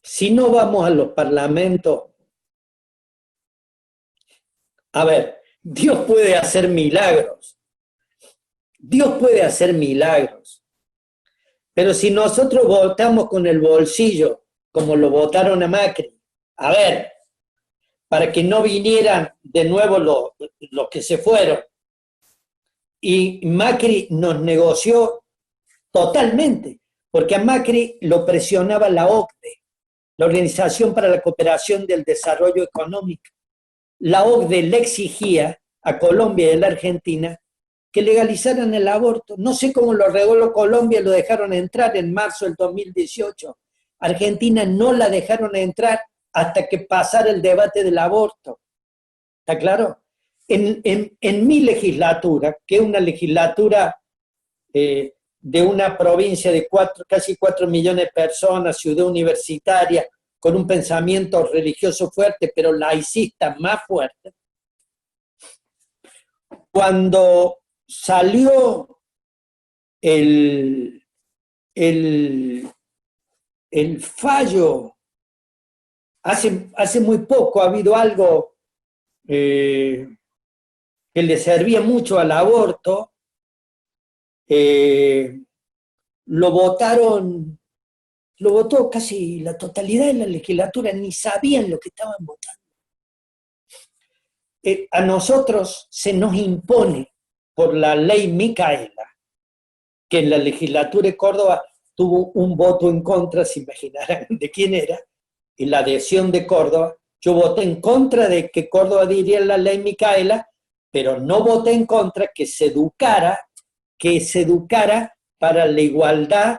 si no vamos a los parlamentos, a ver, Dios puede hacer milagros. Dios puede hacer milagros. Pero si nosotros votamos con el bolsillo, como lo votaron a Macri, a ver, para que no vinieran de nuevo los que se fueron, y Macri nos negoció totalmente, porque a Macri lo presionaba la OCDE, la Organización para la Cooperación del Desarrollo Económico. La OCDE le exigía a Colombia y a la Argentina que legalizaran el aborto. No sé cómo lo reguló Colombia, lo dejaron entrar en marzo del 2018. Argentina no la dejaron entrar hasta que pasara el debate del aborto. ¿Está claro? En mi legislatura, que es una legislatura de una provincia de casi 4 millones de personas, ciudad universitaria, con un pensamiento religioso fuerte, pero laicista más fuerte, cuando salió el fallo, hace muy poco ha habido algo que le servía mucho al aborto, lo votó casi la totalidad de la legislatura, ni sabían lo que estaban votando. A nosotros se nos impone por la ley Micaela, que en la legislatura de Córdoba tuvo un voto en contra, se imaginarán de quién era, en la adhesión de Córdoba. Yo voté en contra de que Córdoba diera la ley Micaela, pero no voté en contra que se educara para la igualdad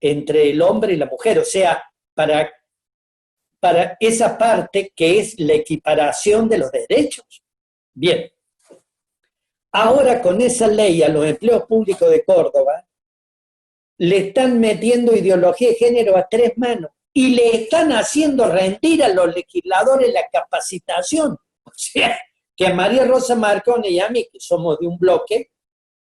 entre el hombre y la mujer, o sea, para esa parte que es la equiparación de los derechos. Bien, ahora con esa ley a los empleos públicos de Córdoba le están metiendo ideología de género a 3 manos y le están haciendo rendir a los legisladores la capacitación. O sea, que a María Rosa Marconi y a mí, que somos de un bloque,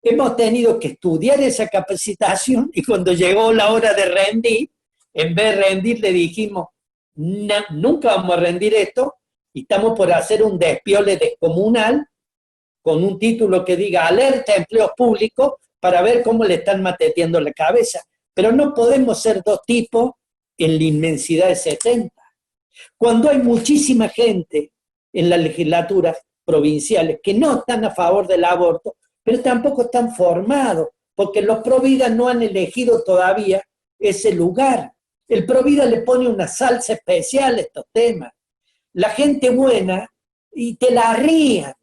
hemos tenido que estudiar esa capacitación y cuando llegó la hora de rendir, en vez de rendir le dijimos, nunca vamos a rendir esto y estamos por hacer un despiole descomunal con un título que diga alerta a empleos públicos para ver cómo le están mateteando la cabeza. Pero no podemos ser 2 tipos en la inmensidad de 70. Cuando hay muchísima gente en las legislaturas provinciales que no están a favor del aborto, pero tampoco están formados, porque los Provida no han elegido todavía ese lugar. El Provida le pone una salsa especial a estos temas. La gente buena, y te la ríen,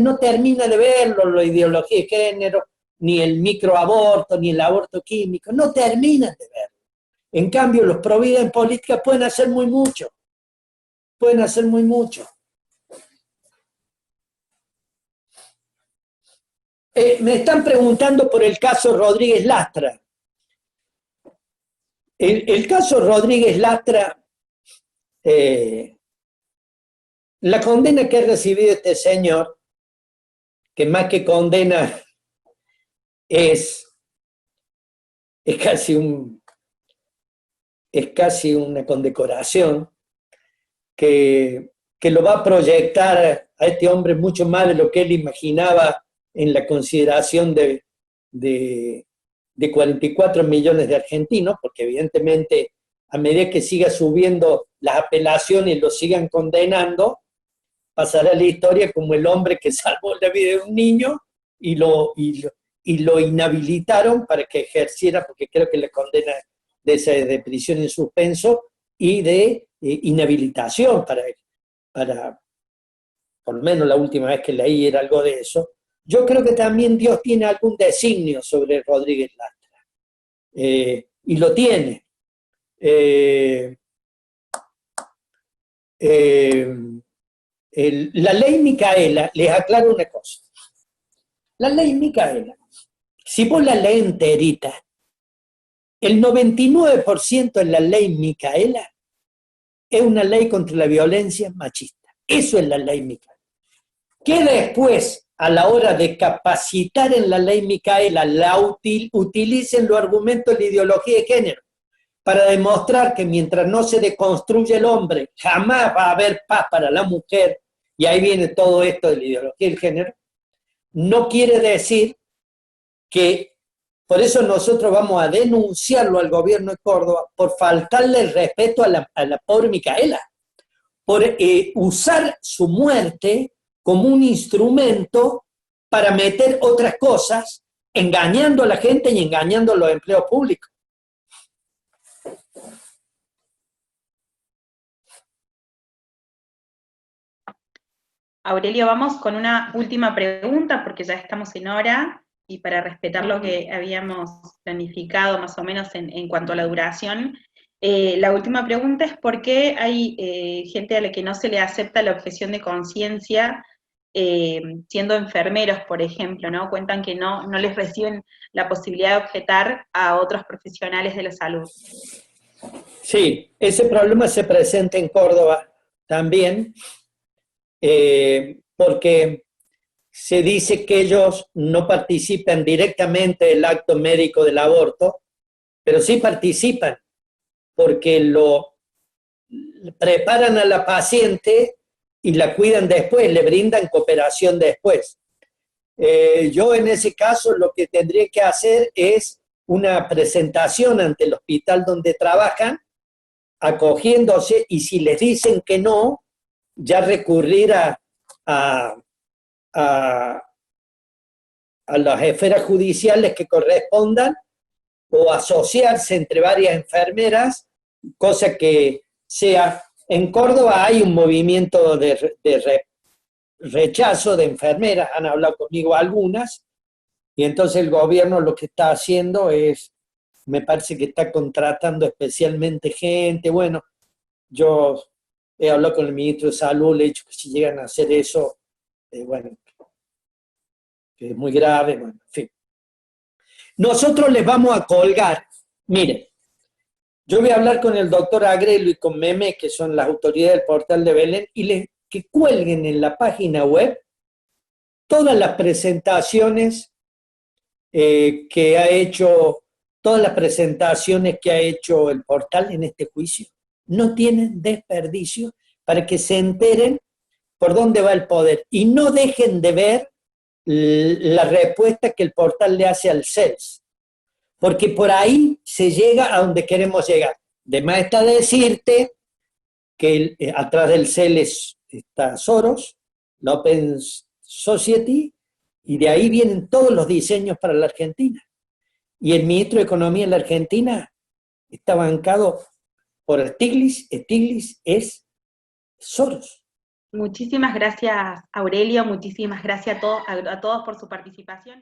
no termina de verlo, la ideología de género, ni el microaborto, ni el aborto químico, no terminan de verlo. En cambio, los Provida en política pueden hacer muy mucho, Me están preguntando por el caso Rodríguez Lastra. El caso Rodríguez Lastra, la condena que ha recibido este señor, que más que condena es casi una condecoración que lo va a proyectar a este hombre mucho más de lo que él imaginaba en la consideración de de 44 millones de argentinos, porque evidentemente a medida que siga subiendo las apelaciones y lo sigan condenando, pasará la historia como el hombre que salvó la vida de un niño y lo inhabilitaron para que ejerciera, porque creo que la condena de prisión en suspenso y de inhabilitación para, por lo menos la última vez que leí era algo de eso. Yo creo que también Dios tiene algún designio sobre Rodríguez Lastra, y lo tiene. La ley Micaela, les aclaro una cosa. La ley Micaela, si vos la lees enterita, el 99% de la ley Micaela es una ley contra la violencia machista. Eso es la ley Micaela. Que después, a la hora de capacitar en la ley Micaela, utilicen los argumentos de la ideología de género para demostrar que mientras no se deconstruye el hombre, jamás va a haber paz para la mujer, y ahí viene todo esto de la ideología del género, no quiere decir que, por eso nosotros vamos a denunciarlo al gobierno de Córdoba por faltarle el respeto a la pobre Micaela, por usar su muerte como un instrumento para meter otras cosas, engañando a la gente y engañando a los empleos públicos. Aurelio, vamos con una última pregunta porque ya estamos en hora y para respetar lo que habíamos planificado más o menos en cuanto a la duración. La última pregunta es por qué hay gente a la que no se le acepta la objeción de conciencia siendo enfermeros, por ejemplo, ¿no? Cuentan que no les reciben la posibilidad de objetar a otros profesionales de la salud. Sí, ese problema se presenta en Córdoba también, porque se dice que ellos no participan directamente del acto médico del aborto, pero sí participan, porque lo preparan a la paciente y la cuidan después, le brindan cooperación después. Yo en ese caso lo que tendría que hacer es una presentación ante el hospital donde trabajan, acogiéndose, y si les dicen que no, ya recurrir a las esferas judiciales que correspondan o asociarse entre varias enfermeras, cosa que sea. En Córdoba hay un movimiento de rechazo de enfermeras, han hablado conmigo algunas, y entonces el gobierno lo que está haciendo es, me parece que está contratando especialmente gente. Bueno, yo he hablado con el ministro de Salud, le he dicho que si llegan a hacer eso, bueno, que es muy grave, bueno, en fin. Nosotros les vamos a colgar, miren, yo voy a hablar con el doctor Agrelo y con Meme, que son las autoridades del portal de Belén, y que cuelguen en la página web todas las presentaciones que ha hecho, todas las presentaciones que ha hecho el portal en este juicio. No tienen desperdicio, para que se enteren por dónde va el poder y no dejen de ver la respuesta que el portal le hace al CELS, porque por ahí se llega a donde queremos llegar. De más está decirte que atrás del CELS está Soros, la Open Society, y de ahí vienen todos los diseños para la Argentina. Y el ministro de Economía en la Argentina está bancado por Stiglitz. Stiglitz es Soros. Muchísimas gracias, Aurelio, muchísimas gracias a todos por su participación.